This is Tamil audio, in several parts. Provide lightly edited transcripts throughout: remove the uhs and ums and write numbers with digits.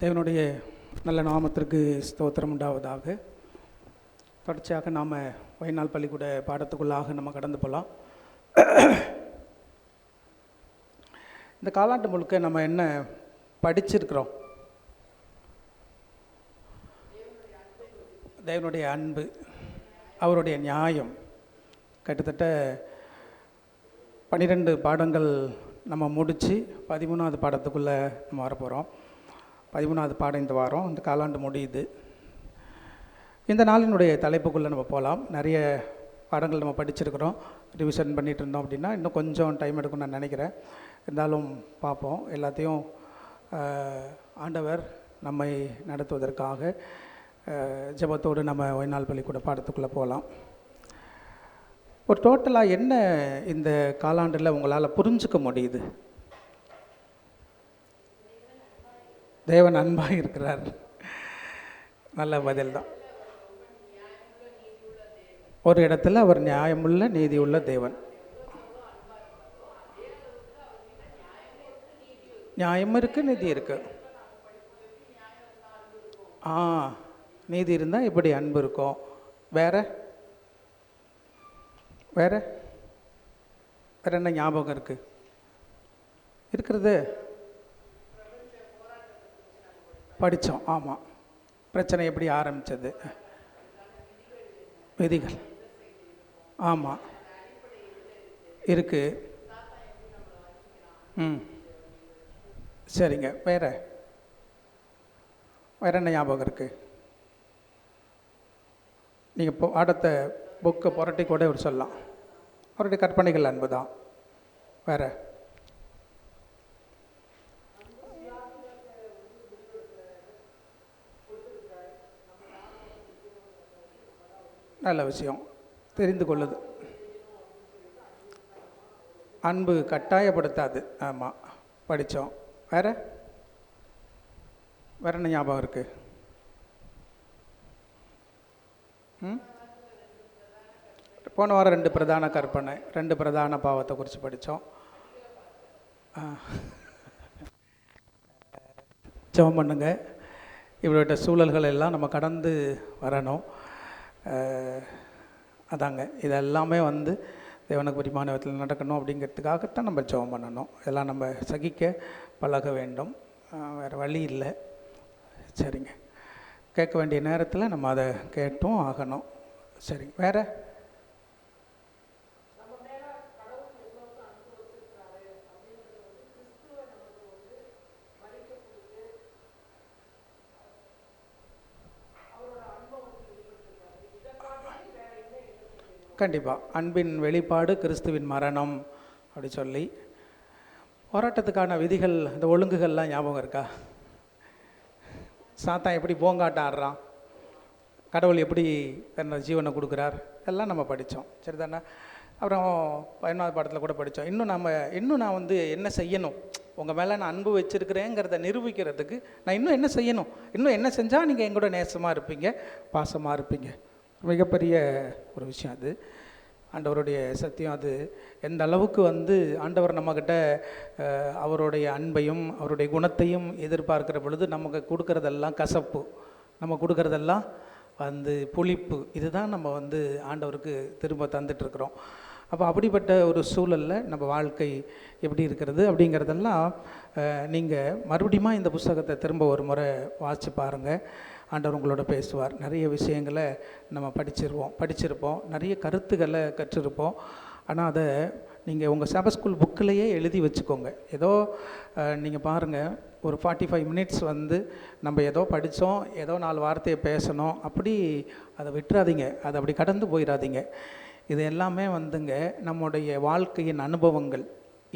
தேவனுடைய நல்ல நாமத்திற்கு ஸ்தோத்திரம் உண்டாவதாக. தொடர்ச்சியாக நாம் வைநாள் பள்ளிக்கூட பாடத்துக்குள்ளாக நம்ம கடந்து போகலாம். இந்த காலாண்டு முழுக்க நம்ம என்ன படிச்சிருக்கிறோம்? தேவனுடைய அன்பு, அவருடைய நியாயம். கிட்டத்தட்ட 12 பாடங்கள் நம்ம முடித்து 13வது பாடத்துக்குள்ளே நம்ம வரப்போகிறோம். 13வது பாடம் இந்த வாரம், இந்த காலாண்டு முடியுது. இந்த நாளினுடைய தலைப்புக்குள்ளே நம்ம போகலாம். நிறைய பாடங்கள் நம்ம படிச்சிருக்கிறோம், ரிவிஷன் பண்ணிகிட்டு இருந்தோம். அப்படின்னா இன்னும் கொஞ்சம் டைம் எடுக்கும்னு நான் நினைக்கிறேன். இருந்தாலும் பார்ப்போம். எல்லாத்தையும் ஆண்டவர் நம்மை நடத்துவதற்காக ஜெபத்தோடு நம்ம வைநாள் பள்ளிக்கூட பாடத்துக்குள்ளே போகலாம். ஒரு டோட்டலாக என்ன இந்த காலாண்டில் உங்களால் புரிஞ்சுக்க முடியுது? தேவன் அன்பாக இருக்கிறார். நல்ல பதில் தான். ஒரு இடத்துல அவர் நியாயமுள்ள நீதியுள்ள தேவன். நியாயம் இருக்கு, நீதி இருக்கு. நீதி இருந்தால் இப்படி அன்பு இருக்கும். வேற வேற வேற என்ன ஞாபகம் இருக்கு? இருக்கிறது படித்தோம். ஆமாம், பிரச்சனை எப்படி ஆரம்பித்தது, விதிகள். ஆமாம், இருக்குது. சரிங்க. வேற வேற என்ன ஞாபகம் இருக்குது? நீங்கள் ஆடத்தை புக்கை புரட்டி கூட ஒரு சொல்லலாம். அவருடைய கற்பனைகள் அன்பு தான். வேற நல்ல விஷயம், தெரிந்து கொள்ளுது. அன்பு கட்டாயப்படுத்தாது. ஆமாம், படித்தோம். வேற வேற என்ன ஞாபகம் இருக்கு? போன வாரம் 2 பிரதான கற்பனை, 2 பிரதான பாவத்தை குறித்து படித்தோம். ஜெபம் பண்ணுங்க. இவரோட சூழல்கள் எல்லாம் நம்ம கடந்து வரணும். அதாங்க, இதெல்லாமே தேவனுக்கு பிரியமான விதத்தில் நடக்கணும். அப்படிங்கிறதுக்காகத்தான் நம்ம ஜெபம் பண்ணணும். இதெல்லாம் நம்ம சகிக்க பழக வேண்டும். வேறு வழி இல்லை. சரிங்க, கேட்க வேண்டிய நேரத்தில் நம்ம அதை கேட்டும் ஆகணும். சரிங்க. வேறு கண்டிப்பாக அன்பின் வெளிப்பாடு கிறிஸ்துவின் மரணம் அப்படி சொல்லி போராட்டத்துக்கான விதிகள், இந்த ஒழுங்குகள்லாம் ஞாபகம் இருக்கா? சாத்தான் எப்படி போங்காட்டம் ஆடுறான், கடவுள் எப்படி தன்னோட ஜீவனை கொடுக்குறார், எல்லாம் நம்ம படித்தோம். சரிதானே? அப்புறம் 11வது பாடத்தில் கூட படித்தோம். இன்னும் நான் என்ன செய்யணும், உங்கள் மேலே நான் அன்பு வச்சுருக்கிறேங்கிறத நிரூபிக்கிறதுக்கு நான் இன்னும் என்ன செய்யணும், இன்னும் என்ன செஞ்சால் நீங்கள் எங்களோட நேசமாக இருப்பீங்க, பாசமாக இருப்பீங்க. மிகப்பெரிய ஒரு விஷயம் அது. ஆண்டவருடைய சத்தியம் அது. எந்த அளவுக்கு ஆண்டவர் நம்மக்கிட்ட அவருடைய அன்பையும் அவருடைய குணத்தையும் எதிர்பார்க்கிற பொழுது நமக்கு கொடுக்குறதெல்லாம் கசப்பு, நம்ம கொடுக்குறதெல்லாம் புளிப்பு. இதுதான் நம்ம ஆண்டவருக்கு திரும்ப தந்துட்டுருக்குறோம். அப்போ அப்படிப்பட்ட ஒரு சூழலில் நம்ம வாழ்க்கை எப்படி இருக்கிறது அப்படிங்கிறதெல்லாம் நீங்கள் மறுபடியும் இந்த புத்தகத்தை திரும்ப ஒரு முறை வாசித்து பாருங்கள். ஆண்டவர் உங்களோட பேசுவார். நிறைய விஷயங்களை நம்ம படிச்சிருப்போம், நிறைய கருத்துக்களை கற்றிருப்போம். ஆனால் அதை நீங்கள் உங்கள் சபை ஸ்கூல் புக்கிலேயே எழுதி வச்சுக்கோங்க. ஏதோ நீங்கள் பாருங்கள், ஒரு 45 மினிட்ஸ் நம்ம ஏதோ படித்தோம், ஏதோ 4 வார்த்தையை பேசணும், அப்படி அதை விட்டுறாதீங்க, அதை அப்படி கடந்து போயிடாதீங்க. இது எல்லாமே நம்முடைய வாழ்க்கையின் அனுபவங்கள்.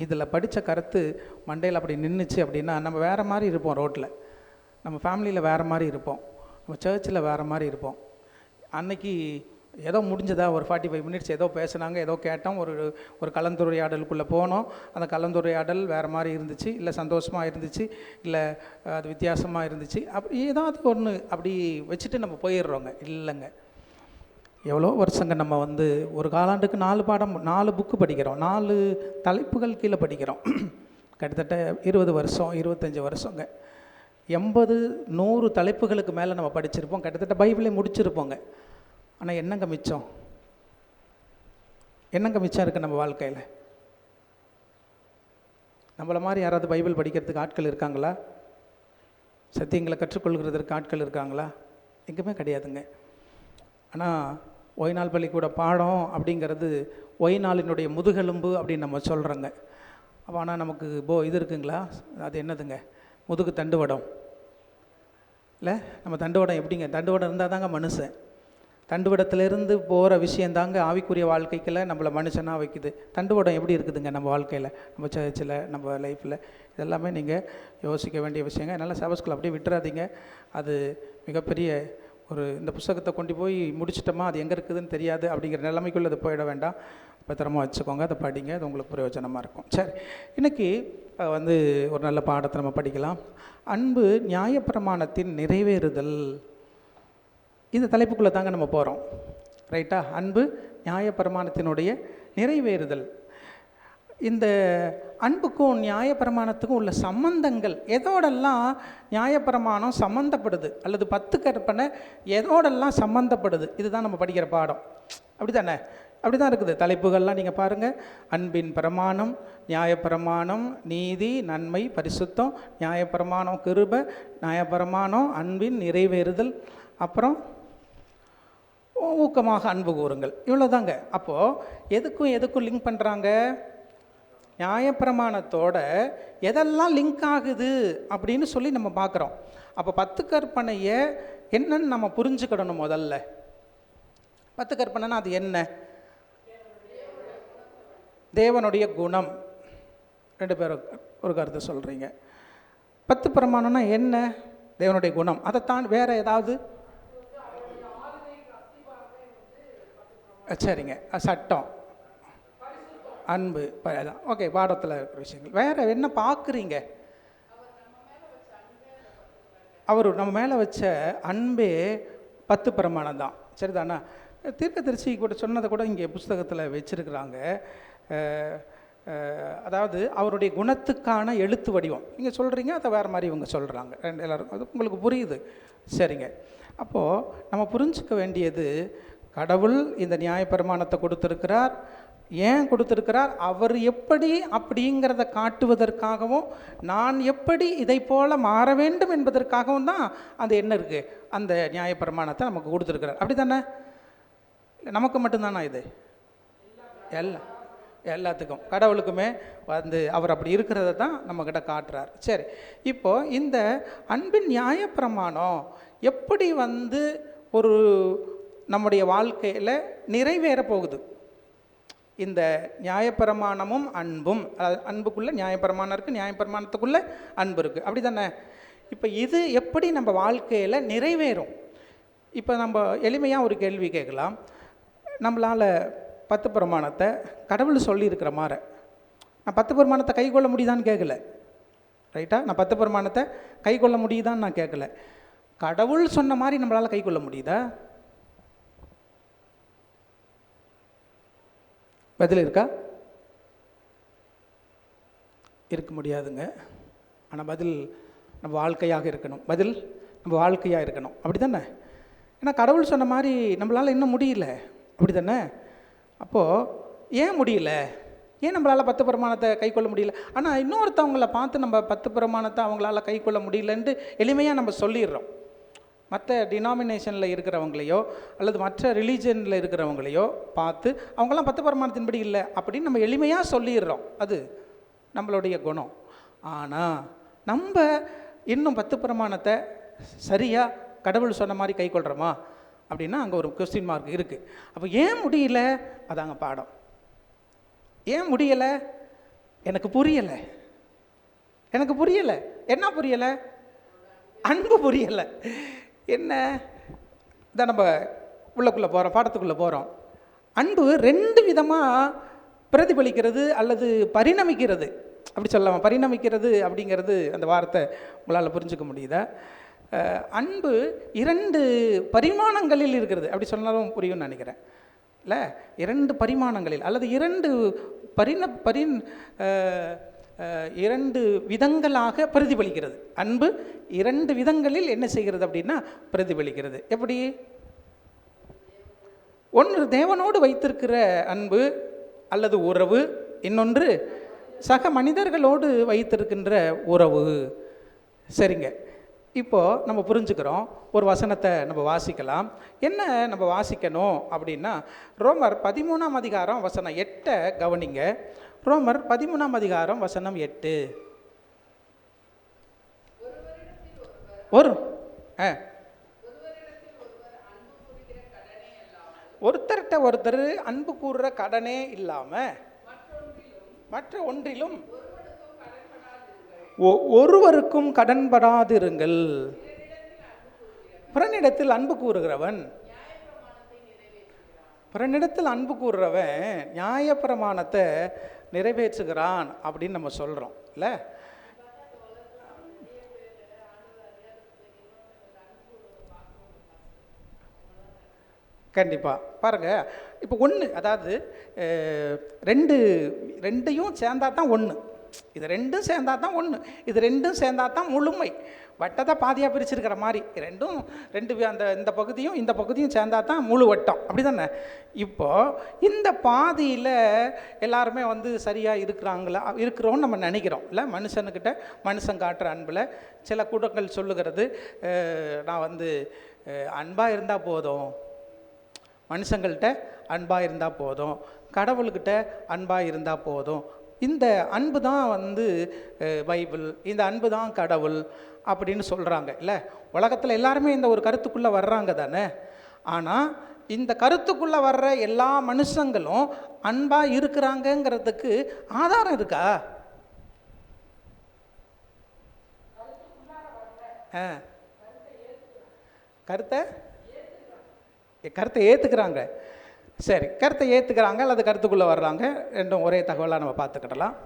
இதில் படித்த கருத்து மண்டையில் அப்படி நின்றுச்சு அப்படின்னா நம்ம வேறு மாதிரி இருப்போம். ரோட்டில் நம்ம ஃபேமிலியில் வேறு மாதிரி இருப்போம், நம்ம சர்ச்சில் வேறு மாதிரி இருப்போம். அன்னைக்கு ஏதோ முடிஞ்சதா, ஒரு 45 மினிட்ஸ் ஏதோ பேசுனாங்க, ஏதோ கேட்டோம், ஒரு கலந்துரையாடலுக்குள்ளே போனோம். அந்த கலந்துரையாடல் வேறு மாதிரி இருந்துச்சு, இல்லை சந்தோஷமாக இருந்துச்சு, இல்லை அது வித்தியாசமாக இருந்துச்சு. அப்படி ஏதாவது ஒன்று அப்படி வச்சுட்டு நம்ம போயிடுறோங்க. இல்லைங்க, எவ்வளோ வருஷங்க நம்ம ஒரு காலாண்டுக்கு 4 பாடம், 4 புக்கு படிக்கிறோம், 4 தலைப்புகள் கீழே படிக்கிறோம். கிட்டத்தட்ட 20 வருஷம் 25 வருஷங்க. 80-100 தலைப்புகளுக்கு மேலே நம்ம படிச்சிருப்போம், கிட்டத்தட்ட பைபிளே முடிச்சிருப்போங்க. ஆனால் என்னங்க மிச்சம்? என்னங்க மிச்சம் இருக்குது நம்ம வாழ்க்கையில்? நம்மளை மாதிரி யாராவது பைபிள் படிக்கிறதுக்கு ஆட்கள் இருக்காங்களா? சத்தியங்களை கற்றுக்கொள்கிறதுக்கு ஆட்கள் இருக்காங்களா? எங்குமே கிடையாதுங்க. ஆனால் ஓய்நாள் பள்ளிக்கூட பாடம் அப்படிங்கிறது ஓய்நாளினுடைய முதுகெலும்பு அப்படின்னு நம்ம சொல்கிறோங்க. அப்போ ஆனால் நமக்கு இது இருக்குங்களா? அது என்னதுங்க? முதுகு தண்டுவடம் இல்லை? நம்ம தண்டுவடம் எப்படிங்க? தண்டுவடம் இருந்தால் தாங்க மனுஷன். தண்டுவடத்திலேருந்து போகிற விஷயந்தாங்க ஆவிக்குரிய வாழ்க்கைக்குள்ள நம்மளை மனுஷனாக வைக்குது. தண்டுவடம் எப்படி இருக்குதுங்க நம்ம வாழ்க்கையில், நம்ம சர்ச்சில், நம்ம லைஃப்பில்? இதெல்லாமே நீங்கள் யோசிக்க வேண்டிய விஷயங்க. அதனால் சபஸ்குள்ள அப்படியே விட்டுறாதீங்க. அது மிகப்பெரிய இந்த புத்தகத்தை கொண்டு போய் முடிச்சிட்டோமா அது எங்கே இருக்குதுன்னு தெரியாது அப்படிங்கிற நிலைமைக்குள்ளே அதை போயிட வேண்டாம். பத்திரமா வச்சுக்கோங்க, அதை படிங்க, அது உங்களுக்கு பிரயோஜனமாக இருக்கும். சரி, இன்றைக்கி ஒரு நல்ல பாடத்தை நம்ம படிக்கலாம். அன்பு நியாயப்பிரமாணத்தின் நிறைவேறுதல். இந்த தலைப்புக்குள்ளே தாங்க நம்ம போகிறோம். ரைட்டா? அன்பு நியாயப்பிரமாணத்தினுடைய நிறைவேறுதல். இந்த அன்புக்கும் நியாயப்பிரமாணத்துக்கும் உள்ள சம்பந்தங்கள் எதோடெல்லாம் நியாயப்பிரமாணம் சம்மந்தப்படுது, அல்லது 10 கற்பனை எதோடெல்லாம் சம்மந்தப்படுது, இதுதான் நம்ம படிக்கிற பாடம். அப்படி தானே? அப்படி தான் இருக்குது தலைப்புகள்லாம். நீங்கள் பாருங்கள், அன்பின் பிரமாணம், நியாயப்பிரமாணம், நீதி, நன்மை, பரிசுத்தம், நியாயப்பிரமாணம், கிருபை, நியாயப்பிரமாணம், அன்பின் நிறைவேறுதல், அப்புறம் ஊக்கமாக அன்பு கூறுங்கள். இவ்வளோ தாங்க. அப்போது எதுக்கும் லிங்க் பண்ணுறாங்க? நியாயப்பிரமாணத்தோட எதெல்லாம் லிங்க் ஆகுது அப்படின்னு சொல்லி நம்ம பார்க்குறோம். அப்போ 10 கற்பனையை என்னன்னு நம்ம புரிஞ்சுக்கிடணும். முதல்ல 10 கற்பனைனா அது என்ன? தேவனுடைய குணம். 2 பேரும் ஒரு கருத்தை சொல்கிறீங்க. 10 பிரமாணம்னா என்ன? தேவனுடைய குணம். அதைத்தான் வேறு ஏதாவது? சரிங்க, சட்டம், அன்பு, அதான். ஓகே, பாடத்தில் இருக்கிற விஷயங்கள். வேறு என்ன பார்க்குறீங்க? அவர் நம்ம மேலே வச்ச அன்பே 10 பிரமாணம் தான். சரிதானா? தீர்க்கதரிசி கூட சொன்னதை கூட இங்கே புஸ்தகத்தில் வச்சுருக்குறாங்க. அதாவது அவருடைய குணத்துக்கான எழுத்து வடிவம். நீங்கள் சொல்கிறீங்க, அதை வேறு மாதிரி இவங்க சொல்கிறாங்க. எல்லோரும் அது உங்களுக்கு புரியுது. சரிங்க. அப்போது நம்ம புரிஞ்சுக்க வேண்டியது, கடவுள் இந்த நியாயப்பிரமாணத்தை கொடுத்துருக்கிறார். ஏன் கொடுத்துருக்கிறார்? அவர் எப்படி அப்படிங்கிறத காட்டுவதற்காகவும், நான் எப்படி இதை போல் மாற வேண்டும் என்பதற்காகவும் தான் அந்த என்ன இருக்குது, அந்த நியாயப்பிரமாணத்தை நமக்கு கொடுத்துருக்கிறார். அப்படி தானே? நமக்கு மட்டும்தானா இது? எல்லாத்துக்கும், கடவுளுக்குமே அவர் அப்படி இருக்கிறத தான் நம்மக்கிட்ட காட்டுறார். சரி, இப்போது இந்த அன்பின் நியாயப்பிரமாணம் எப்படி ஒரு நம்முடைய வாழ்க்கையில் நிறைவேற போகுது? இந்த நியாயப்பிரமாணமும் அன்பும், அன்புக்குள்ளே நியாயப்பிரமாணம் இருக்குது, நியாயப்பிரமாணத்துக்குள்ளே அன்பு இருக்குது. அப்படி தானே? இப்போ இது எப்படி நம்ம வாழ்க்கையில் நிறைவேறும்? இப்போ நம்ம எளிமையாக ஒரு கேள்வி கேட்கலாம். நம்மளால் 10 பிரமாணத்தை கடவுள் சொல்லியிருக்கிற மாதிரி நான் 10 பிரமாணத்தை கை கொள்ள முடியுதான்னு கேட்கல. ரைட்டா? நான் 10 பிரமாணத்தை கை கொள்ள முடியுதான்னு நான் கேட்கல. கடவுள் சொன்ன மாதிரி நம்மளால் கை கொள்ள முடியுதா? பதில் இருக்கா? இருக்க முடியாதுங்க. ஆனால் பதில் நம்ம வாழ்க்கையாக இருக்கணும். பதில் நம்ம வாழ்க்கையாக இருக்கணும். அப்படி தானே? ஏன்னா கடவுள் சொன்ன மாதிரி நம்மளால் இன்னும் முடியல. அப்படி தானே? அப்போது ஏன் முடியல? ஏன் நம்மளால் 10 பிரமாணத்தை கை கொள்ள முடியல? ஆனால் இன்னொருத்தவங்களை பார்த்து நம்ம 10 பிரமாணத்தை அவங்களால கை கொள்ள முடியலன்ட்டு எளிமையாக நம்ம சொல்லிடுறோம். மற்ற டினாமினேஷனில் இருக்கிறவங்களையோ அல்லது மற்ற ரிலீஜனில் இருக்கிறவங்களையோ பார்த்து அவங்களாம் 10 பிரமாணத்தின்படி இல்லை அப்படின்னு நம்ம எளிமையாக சொல்லிடுறோம். அது நம்மளுடைய குணம். ஆனால் நம்ம இன்னும் 10 பிரமாணத்தை சரியாக கடவுள் சொன்ன மாதிரி கை கொள்கிறோமா அப்படின்னா அங்கே ஒரு கொஸ்டின் மார்க் இருக்குது. அப்போ ஏன் முடியல? அதாங்க பாடம். ஏன் முடியலை? எனக்கு புரியலை. என்ன புரியலை? அன்பு புரியலை. என்ன இதான் நம்ம உள்ளக்குள்ளே போகிறோம், பாடத்துக்குள்ளே போகிறோம். அன்பு 2 விதமாக பிரதிபலிக்கிறது அல்லது பரிணமிக்கிறது. அப்படி சொல்லலாம். பரிணமிக்கிறது அப்படிங்கிறது அந்த வார்த்தை உங்களால் புரிஞ்சுக்க முடியுதா? அன்பு 2 பரிமாணங்களில் இருக்கிறது. அப்படி சொன்னாலும் புரியும்னு நினைக்கிறேன். இல்லை, 2 பரிமாணங்களில் அல்லது 2 இரண்டு விதங்களாக பிரதிபலிக்கிறது. அன்பு இரண்டு விதங்களில் என்ன செய்கிறது அப்படின்னா பிரதிபலிக்கிறது. எப்படி? ஒன்று தேவனோடு வைத்திருக்கிற அன்பு அல்லது உறவு, இன்னொன்று சக மனிதர்களோடு வைத்திருக்கின்ற உறவு. சரிங்க, இப்போது நம்ம புரிஞ்சுக்கிறோம். ஒரு வசனத்தை நம்ம வாசிக்கலாம். என்ன நம்ம வாசிக்கணும் அப்படின்னா, ரோமர் 13ஆம் அதிகாரம் வசனம் 8 கவனிங்க. ரோமர் 13ஆம் அதிகாரம் வசனம் 8. ஒருத்தர்கிட்ட ஒருத்தர் அன்பு கூறுற கடனே இல்லாமல் மற்ற ஒன்றிலும் ஒருவருக்கும் கடன்படாதிருங்கள். பிறனிடத்தில் அன்பு கூறுகிறவன் நியாயப்பிரமாணத்தை நிறைவேற்றுகிறான் அப்படின்னு நம்ம சொல்கிறோம் இல்லை? கண்டிப்பாக பாருங்கள். இப்போ ஒன்று, அதாவது ரெண்டையும் சேர்ந்தா தான் ஒன்று. இது ரெண்டும் சேர்ந்தா தான் ஒன்று. இது ரெண்டும் சேர்ந்தா தான் முழுமை. வட்டத்தை பாதியாக பிரிச்சிருக்கிற மாதிரி ரெண்டு இந்த பகுதியும் இந்த பகுதியும் சேர்ந்தா தான் முழு வட்டம். அப்படி தானே? இப்போது இந்த பாதியில் எல்லாருமே சரியாக இருக்கிறோன்னு நம்ம நினைக்கிறோம் இல்லை? மனுஷன் காட்டுற அன்பில் சில கூட்டங்கள் சொல்லுகிறது, நான் அன்பாக இருந்தால் போதும், மனுஷங்கள்கிட்ட அன்பாக இருந்தால் போதும், கடவுள்கிட்ட அன்பாக இருந்தால் போதும், இந்த அன்பு தான் பைபிள், இந்த அன்பு தான் கடவுள் அப்படின்னு சொல்கிறாங்க இல்லை? உலகத்தில் எல்லாருமே இந்த ஒரு கருத்துக்குள்ளே வர்றாங்க தானே? ஆனால் இந்த கருத்துக்குள்ளே வர்ற எல்லா மனுஷங்களும் அன்பாக இருக்கிறாங்கங்கிறதுக்கு ஆதாரம் இருக்கா? கருத்தை ஏற்றுக்கிறாங்க. சரி, கருத்தை ஏற்றுக்கிறாங்க அல்லது கருத்துக்குள்ளே வர்றாங்க, ரெண்டும் ஒரே தகவலாக நம்ம பார்த்துக்கிடலாம்.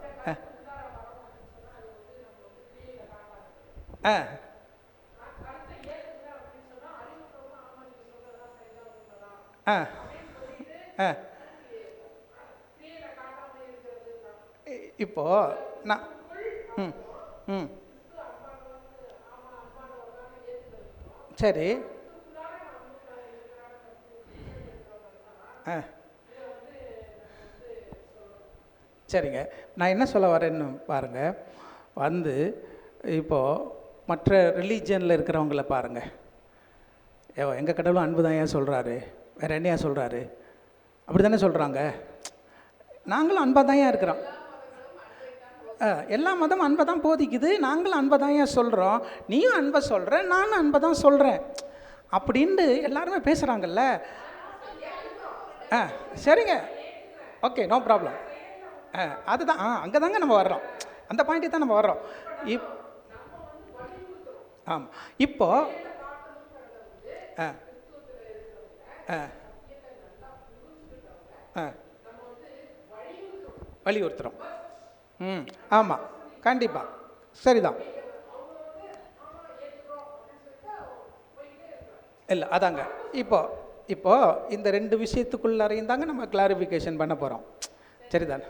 இப்போ நான் சரி சரிங்க, நான் என்ன சொல்ல வரேன்னு பாருங்கள். இப்போது மற்ற ரிலீஜியனில் இருக்கிறவங்கள பாருங்கள். எங்கள் கடவுளும் அன்பு தான் ஏன் சொல்கிறாரு, வேறு என்னையா சொல்கிறாரு? அப்படி தானே சொல்கிறாங்க. நாங்களும் அன்பாக தான் ஏன் இருக்கிறோம். எல்லா மதமும் அன்பை தான் போதிக்குது, நாங்களும் அன்பை தான் ஏன் சொல்கிறோம், நீயும் அன்பை சொல்கிற, நானும் அன்பை தான் சொல்கிறேன் அப்படின்ட்டு எல்லாருமே பேசுகிறாங்கல்ல. சரிங்க, ஓகே, நோ ப்ராப்ளம். அதுதான் அங்கே தாங்க நம்ம வர்றோம், அந்த பாயிண்ட்டு தான் நம்ம வர்றோம். ஆமாம், இப்போ வலியுறுத்துகிறோம். ஆமாம், கண்டிப்பாக சரிதான். இல்லை அதாங்க, இப்போ இந்த ரெண்டு விஷயத்துக்குள்ளாரையும் தாங்க நம்ம கிளாரிஃபிகேஷன் பண்ண போகிறோம். சரிதானே?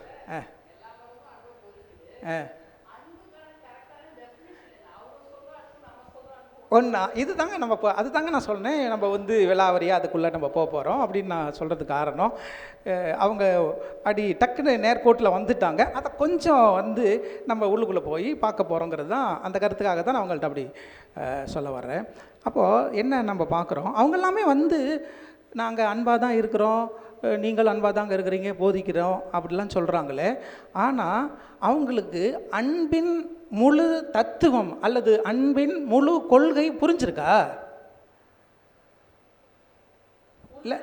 ஒன்றா இது தாங்க நம்ம அது தாங்க நான் சொன்னேன், நம்ம விலாவரியாக அதுக்குள்ளே நம்ம போக போகிறோம் அப்படின்னு நான் சொல்கிறதுக்கு காரணம், அவங்க டக்குன்னு நேர்கோட்டில் வந்துட்டாங்க. அதை கொஞ்சம் நம்ம உள்ளுக்குள்ளே போய் பார்க்க போகிறோங்கிறது தான், அந்த கருத்துக்காக தான் நான் அவங்கள்ட்ட அப்படி சொல்ல வர்றேன். அப்போது என்ன நம்ம பார்க்குறோம், அவங்க எல்லாமே நாங்கள் அன்பாக தான் இருக்கிறோம், நீங்கள் அன்பாக தாங்க இருக்கிறீங்க, போதிக்கிறோம் அப்படிலாம் சொல்கிறாங்களே. ஆனால் அவங்களுக்கு அன்பின் முழு தத்துவம் அல்லது அன்பின் முழு கொள்கை புரிஞ்சிருக்கா? இல்லை,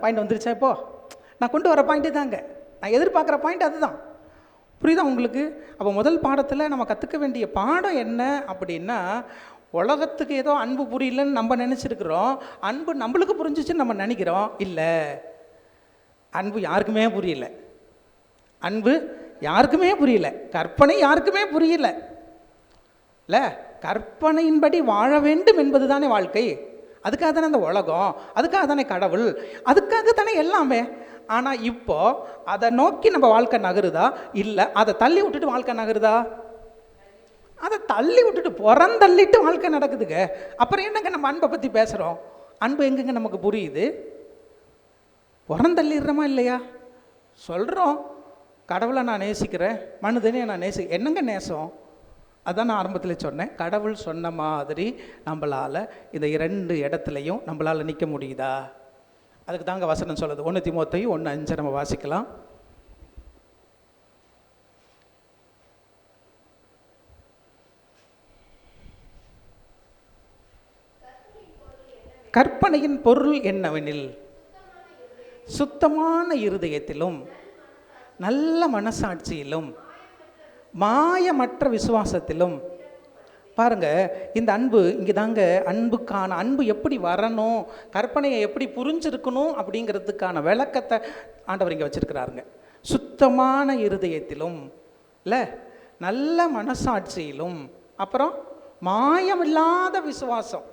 பாயிண்ட் வந்துருச்சா? இப்போது நான் கொண்டு வர பாயிண்ட்டே தாங்க, நான் எதிர்பார்க்குற பாயிண்ட் அதுதான். புரியுதா உங்களுக்கு? அப்போ முதல் பாடத்தில் நம்ம கற்றுக்க வேண்டிய பாடம் என்ன அப்படின்னா, உலகத்துக்கு ஏதோ அன்பு புரியலன்னு நம்ம நினச்சிருக்கிறோம், அன்பு நம்மளுக்கு புரிஞ்சிச்சுன்னு நம்ம நினைக்கிறோம். இல்லை, அன்பு யாருக்குமே புரியல, அன்பு யாருக்குமே புரியல, கற்பனை யாருக்குமே புரியல. இல்லை, கற்பனையின்படி வாழ வேண்டும் என்பது தானே வாழ்க்கை. அதுக்காக தானே அந்த உலகம், அதுக்காக தானே கடவுள், அதுக்காக தானே எல்லாமே. ஆனால் இப்போ அதை நோக்கி நம்ம வாழ்க்கை நகருதா, இல்லை அதை தள்ளி விட்டுட்டு வாழ்க்கை நகருதா? அதை தள்ளி விட்டுட்டு புறந்தள்ளிட்டு வாழ்க்கை நடக்குதுங்க. அப்புறம் என்னங்க நம்ம அன்பை பற்றி பேசுகிறோம்? அன்பு எங்கெங்க நமக்கு புரியுது? புறந்தள்ளிடுறோமா இல்லையா? சொல்கிறோம் கடவுளை நான் நேசிக்கிறேன், மனிதனையும் நான் என்னங்க நேசம்? அதான் நான் ஆரம்பத்தில் சொன்னேன், கடவுள் சொன்ன மாதிரி நம்மளால் இந்த 2 இடத்துலையும் நம்மளால் நிற்க முடியுதா? அதுக்கு தாங்க வசனம் சொல்லுது. 1 தீமோத்தேயு 1:5 நம்ம வாசிக்கலாம். கற்பனையின் பொருள் என்னவெனில், சுத்தமான இருதயத்திலும் நல்ல மனசாட்சியிலும் மாயமற்ற விசுவாசத்திலும். பாருங்க, இந்த அன்பு இங்கே தாங்க அன்புக்கான அன்பு எப்படி வரணும், கற்பனையை எப்படி புரிஞ்சிருக்கணும் அப்படிங்கிறதுக்கான விளக்கத்தை ஆண்டவர் இங்கே வச்சிருக்கிறாருங்க. சுத்தமான இருதயத்திலும் இல்லை, நல்ல மனசாட்சியிலும், அப்புறம் மாயமில்லாத விசுவாசம்.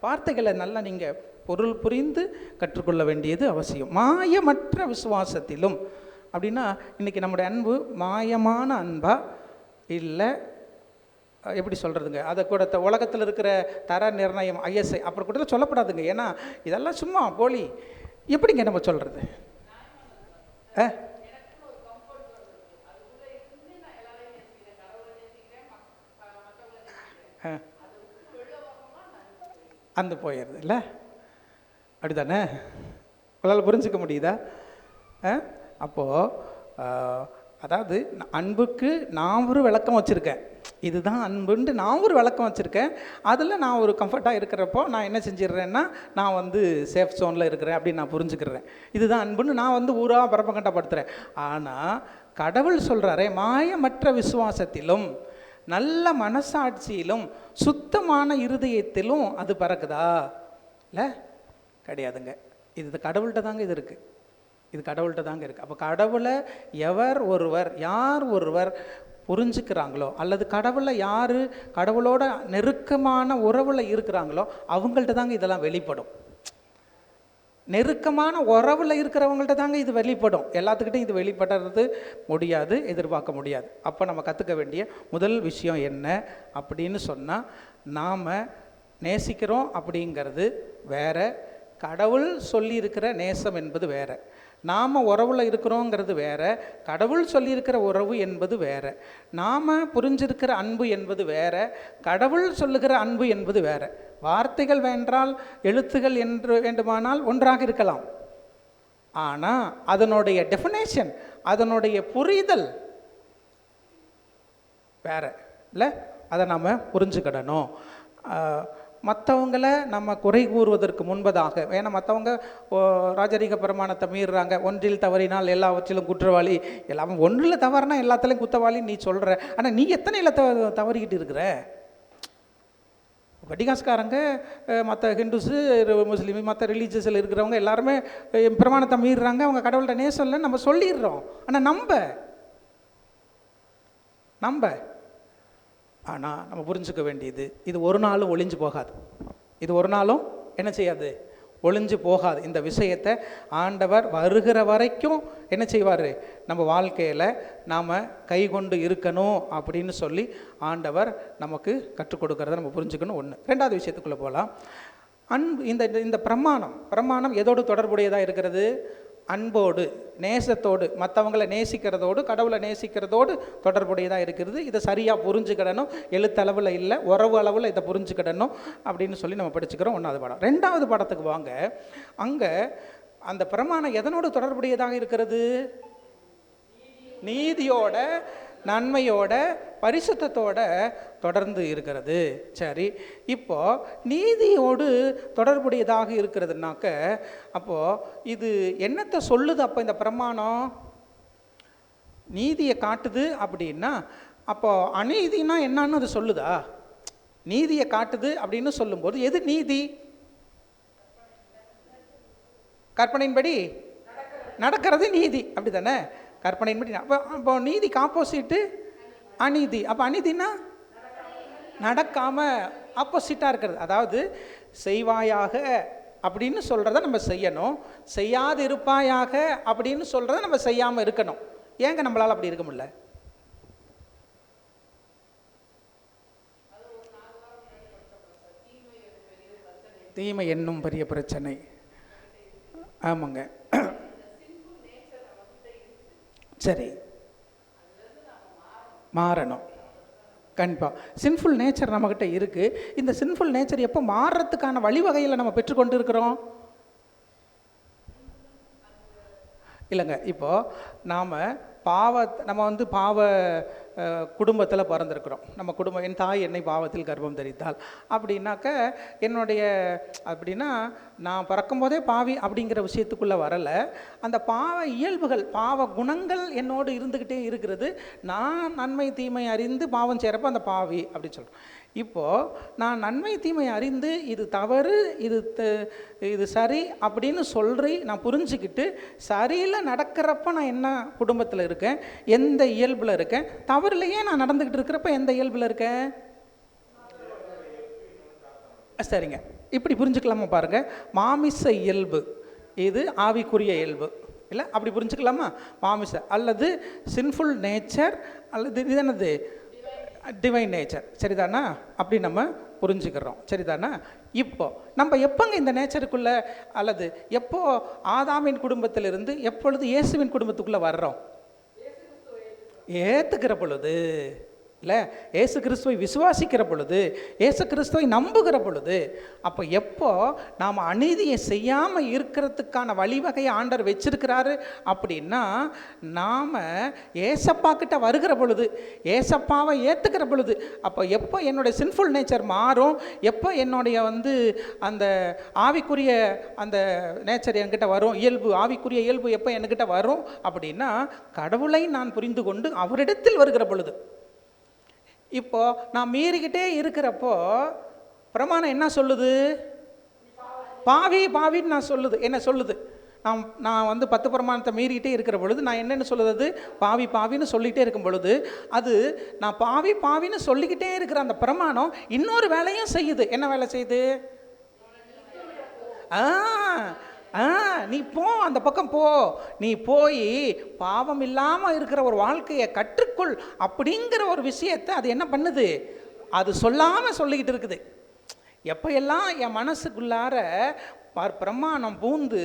வார்த்தைகளை நல்லா நீங்கள் பொருள் புரிந்து கற்றுக்கொள்ள வேண்டியது அவசியம். மாயமற்ற விசுவாசத்திலும் அப்படின்னா, இன்றைக்கி நம்முடைய அன்பு மாயமான அன்பா இல்லை, எப்படி சொல்கிறதுங்க, அதை கூட உலகத்தில் இருக்கிற தர நிர்ணயம் ISI அப்புறம் கூட சொல்லப்படாதுங்க. ஏன்னா இதெல்லாம் சும்மா போலி. எப்படிங்க நம்ம சொல்கிறது? அந்த போயிடுது இல்லை, அப்படி தானே? உங்களால் புரிஞ்சிக்க முடியுதா? அப்போது அதாவது அன்புக்கு நான் ஒரு விளக்கம் வச்சுருக்கேன். இதுதான் அன்புன்ட்டு நான் ஒரு விளக்கம் வச்சுருக்கேன். அதில் நான் ஒரு கம்ஃபர்ட்டாக இருக்கிறப்போ நான் என்ன செஞ்சிடுறேன்னா, நான் சேஃப் ஜோனில் இருக்கிறேன் அப்படின்னு நான் புரிஞ்சுக்கிறேன். இதுதான் அன்புன்னு நான் ஊராக பரப்பக்கண்டப்படுத்துகிறேன். ஆனால் கடவுள் சொல்கிறாரே, மாயமற்ற விசுவாசத்திலும் நல்ல மனசாட்சியிலும் சுத்தமான இருதயத்திலும் அது பறக்குதா? இல்லை, கிடையாதுங்க. இது கடவுள்கிட்ட தாங்க இது இருக்குது. இது கடவுள்கிட்ட தாங்க இருக்குது. அப்போ கடவுளை யார் ஒருவர் புரிஞ்சுக்கிறாங்களோ, அல்லது கடவுளை யார் கடவுளோட நெருக்கமான உறவில் இருக்கிறாங்களோ அவங்கள்ட்ட தாங்க இதெல்லாம் வெளிப்படும். நெருக்கமான உறவில் இருக்கிறவங்கள்ட்ட தாங்க இது வெளிப்படும். எல்லாத்துக்கிட்டையும் இது வெளிப்படுறது முடியாது, எதிர்பார்க்க முடியாது. அப்போ நம்ம கற்றுக்க வேண்டிய முதல் விஷயம் என்ன அப்படின்னு சொன்னால், நாம் நேசிக்கிறோம் அப்படிங்கிறது வேற, கடவுள் சொல்லியிருக்கிற நேசம் என்பது வேற. நாம் உறவில் இருக்கிறோங்கிறது வேற, கடவுள் சொல்லியிருக்கிற உறவு என்பது வேற. நாம் புரிஞ்சிருக்கிற அன்பு என்பது வேற, கடவுள் சொல்லுகிற அன்பு என்பது வேற. வார்த்தைகள் வேண்டால் எழுத்துகள் என்று வேண்டுமானால் ஒன்றாக இருக்கலாம். ஆனால் அதனுடைய டெஃபினேஷன், அதனுடைய புரிதல் வேற இல்லை. அதை நாம் புரிஞ்சுக்கிடணும். மற்றவங்களை நம்ம குறை கூறுவதற்கு முன்பதாக, ஏன்னா மற்றவங்க ராஜரீக பிரமாணத்தை மீறுறாங்க, ஒன்றில் தவறினால் எல்லாவற்றிலும் குற்றவாளி, எல்லாம் ஒன்றில் தவறுனா எல்லாத்துலேயும் குற்றவாளி நீ சொல்கிற. ஆனால் நீ எத்தனையில் தவறிக்கிட்டு இருக்கிற? வட்டிகாஸ்காரங்க, மற்ற ஹிந்துஸு, முஸ்லீம், மற்ற ரிலீஜியஸில் இருக்கிறவங்க எல்லாருமே பிரமாணத்தை மீறுறாங்க, அவங்க கடவுள்கிட்ட நேசம் இல்லைன்னு நம்ம சொல்லிடுறோம். ஆனால் நம்ப ஆனால் நம்ம புரிஞ்சுக்க வேண்டியது, இது ஒரு நாளும் ஒளிஞ்சு போகாது. இது ஒரு நாளும் என்ன செய்யாது, ஒளிஞ்சு போகாது. இந்த விஷயத்தை ஆண்டவர் வருகிற வரைக்கும் என்ன செய்வார், நம்ம வாழ்க்கையில் நாம் கை கொண்டு இருக்கணும் அப்படின்னு சொல்லி ஆண்டவர் நமக்கு கற்றுக் கொடுக்கறத நம்ம புரிஞ்சுக்கணும். ஒன்று. ரெண்டாவது விஷயத்துக்குள்ளே போகலாம். அன்பு, இந்த பிரமாணம் எதோடு தொடர்புடையதாக இருக்கிறது? அன்போடு, நேசத்தோடு, மற்றவங்களை நேசிக்கிறதோடு, கடவுளை நேசிக்கிறதோடு தொடர்புடையதாக இருக்கிறது. இதை சரியாக புரிஞ்சுக்கிடணும். எழுத்தளவில் இல்லை, உறவு அளவில் இதை புரிஞ்சுக்கிடணும் அப்படின்னு சொல்லி நம்ம படிச்சுக்கிறோம். 1வது பாடம். 2வது பாடத்துக்கு வாங்க. அங்கே அந்த பிரமாணம் எதனோடு தொடர்புடையதாக இருக்கிறது? நீதியோட, நன்மையோட, பரிசுத்தத்தோட தொடர்ந்து இருக்கிறது. சரி, இப்போ நீதியோடு தொடர்புடையதாக இருக்கிறதுனாக்க அப்போது இது என்னத்தை சொல்லுது? அப்போ இந்த பிரமாணம் நீதியை காட்டுது அப்படின்னா, அப்போ அநீதினா என்னன்னு அது சொல்லுதா? நீதியை காட்டுது அப்படின்னு சொல்லும்போது எது நீதி? கற்பனையின்படி நடக்கிறது நீதி, அப்படி தானே? கற்பனையின்படி. அப்போ நீதிக்கு ஆப்போசிட்டு அநீதி. அப்போ அநீதினா நடக்காமல் ஆப்போசிட்டாக இருக்கிறது. அதாவது செய்வாயாக அப்படின்னு சொல்கிறத நம்ம செய்யணும். செய்யாது இருப்பாயாக அப்படின்னு சொல்கிறத நம்ம செய்யாமல் இருக்கணும். ஏங்க நம்மளால் அப்படி இருக்க முடியல? தீமை என்னும் பெரிய பிரச்சனை. ஆமாங்க. சரி, மாறணும் கண்டிப்பாக. சின்ஃபுல் நேச்சர் நம்மக்கிட்ட இருக்குது. இந்த சின்ஃபுல் நேச்சர் எப்போ மாறுறதுக்கான வழிவகையில் நம்ம பெற்றுக்கொண்டு இருக்கிறோம்? இல்லைங்க, இப்போது நாம் நம்ம வந்து பாவ குடும்பத்தில் பிறந்திருக்கிறோம். நம்ம குடும்பம், என் தாய் என்னை பாவத்தில் கர்ப்பம் தரித்தாள் அப்படின்னாக்க அப்படின்னா நான் பிறக்கும்போதே பாவி அப்படிங்கிற விஷயத்துக்குள்ளே வரலை. அந்த பாவ இயல்புகள், பாவ குணங்கள் என்னோடு இருந்துக்கிட்டே இருக்கிறது. நான் நன்மை தீமை அறிந்து பாவம் செய்கிறப்ப அந்த பாவி அப்படின்னு சொல்கிறோம். இப்போது நான் நன்மை தீமை அறிந்து இது தவறு, இது சரி அப்படின்னு நான் புரிஞ்சுக்கிட்டு சரியில் நடக்கிறப்ப நான் என்ன குடும்பத்தில் இருக்கேன், எந்த இயல்பில் இருக்கேன், தவறுலையே நான் நடந்துக்கிட்டு இருக்கிறப்ப எந்த இயல்பில் இருக்கேன்? சரிங்க, இப்படி புரிஞ்சுக்கலாமா பாருங்கள். மாமிச இயல்பு இது ஆவிக்குரிய இயல்பு இல்லை, அப்படி புரிஞ்சுக்கலாமா? மாமிச அல்லது சின்ஃபுல் நேச்சர் அல்லது இது என்னது டிவைன் நேச்சர், சரிதானா? அப்படி நம்ம புரிஞ்சுக்கிறோம், சரிதானா? இப்போ நம்ம எப்போங்க இந்த நேச்சருக்குள்ளே அல்லது எப்போ ஆதாமின் குடும்பத்திலிருந்து எப்பொழுது இயேசுவின் குடும்பத்துக்குள்ளே வர்றோம்? ஏற்றுக்கிற பொழுது இல்லை, ஏசு கிறிஸ்துவை விசுவாசிக்கிற பொழுது, ஏசு கிறிஸ்துவை நம்புகிற பொழுது. அப்போ எப்போ நாம் அநீதியை செய்யாமல் இருக்கிறதுக்கான வழிவகையை ஆண்டவர் வச்சிருக்கிறாரு அப்படின்னா, நாம் ஏசப்பா கிட்ட வருகிற பொழுது, ஏசப்பாவை ஏற்றுக்கிற பொழுது. அப்போ எப்போ என்னுடைய சின்ஃபுல் நேச்சர் மாறும், எப்போ என்னுடைய அந்த ஆவிக்குரிய அந்த நேச்சர் என்கிட்ட வரும், இயல்பு, ஆவிக்குரிய இயல்பு எப்போ என்கிட்ட வரும் அப்படின்னா, கடவுளை நான் புரிந்து கொண்டு அவரிடத்தில் வருகிற பொழுது. இப்போ நான் மீறிக்கிட்டே இருக்கிறப்போ பிரமாணம் என்ன சொல்லுது? பாவி பாவின்னு நான் சொல்லுது, என்ன சொல்லுது? நான் 10 பிரமாணத்தை மீறிக்கிட்டே இருக்கிற பொழுது நான் என்னென்னு சொல்லுது? பாவி பாவின்னு சொல்லிகிட்டே இருக்கும் பொழுது, அது நான் பாவி பாவின்னு சொல்லிக்கிட்டே இருக்கிற அந்த பிரமாணம் இன்னொரு வேலையும் செய்யுது. என்ன வேலை செய்யுது? நீ போ, அந்த பக்கம் போ, நீ போய் பாவம் இல்லாமல் இருக்கிற ஒரு வாழ்க்கையை கற்றுக்கொள் அப்படிங்கிற ஒரு விஷயத்தை அது என்ன பண்ணுது? அது சொல்லாமல் சொல்லிக்கிட்டு இருக்குது. எப்போ எல்லாம் என் மனசுக்குள்ளார பிரமாணம் பூந்து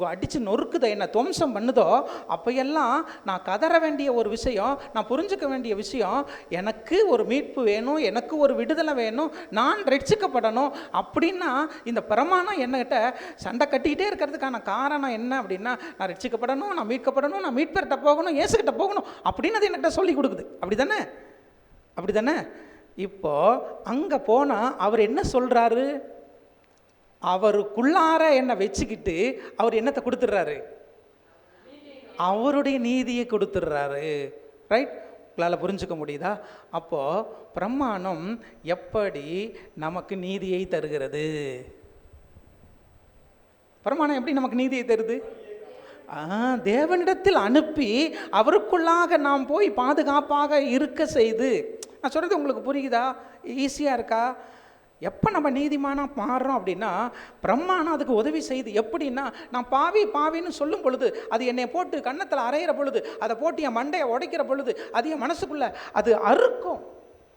அடித்து நொறுக்குதோ, என்னை துவம்சம் பண்ணுதோ, அப்போயெல்லாம் நான் கதற வேண்டிய ஒரு விஷயம், நான் புரிஞ்சுக்க வேண்டிய விஷயம், எனக்கு ஒரு மீட்பு வேணும், எனக்கு ஒரு விடுதலை வேணும், நான் ரட்சிக்கப்படணும் அப்படின்னா இந்த பிரமாணம் என்னகிட்ட சண்டை கட்டிக்கிட்டே இருக்கிறதுக்கான காரணம் என்ன அப்படின்னா, நான் ரட்சிக்கப்படணும், நான் மீட்கப்படணும், நான் மீட்பர்கிட்ட போகணும், இயேசுகிட்ட போகணும் அப்படின்னு அது என்கிட்ட சொல்லி கொடுக்குது. அப்படி தானே? அப்படி தானே? இப்போது அங்கே போனால் அவர் என்ன சொல்கிறாரு? அவருக்குள்ளார என்னை வச்சுக்கிட்டு அவர் என்னத்தை கொடுத்துட்றாரு? அவருடைய நீதியை கொடுத்துட்றாரு. ரைட்? உங்களால் புரிஞ்சுக்க முடியுதா? அப்போது பிரமாணம் எப்படி நமக்கு நீதியை தருகிறது? பிரமாணம் எப்படி நமக்கு நீதியை தருது? தேவனிடத்தில் அனுப்பி அவருக்குள்ளாக நாம் போய் பாதுகாப்பாக இருக்க செய்து. நான் சொல்கிறது உங்களுக்கு புரியுதா? ஈஸியாக இருக்கா? எப்போ நம்ம நீதிமானாக மாறுறோம் அப்படின்னா, பிரமாணம் அதுக்கு உதவி செய்யுது. எப்படின்னா, நான் பாவின்னு சொல்லும் பொழுது, அது என்னை போட்டு கன்னத்தில் அரைகிற பொழுது, அதை போட்டு என் மண்டையை உடைக்கிற பொழுது, அது என் மனசுக்குள்ளே அது அறுக்கும்.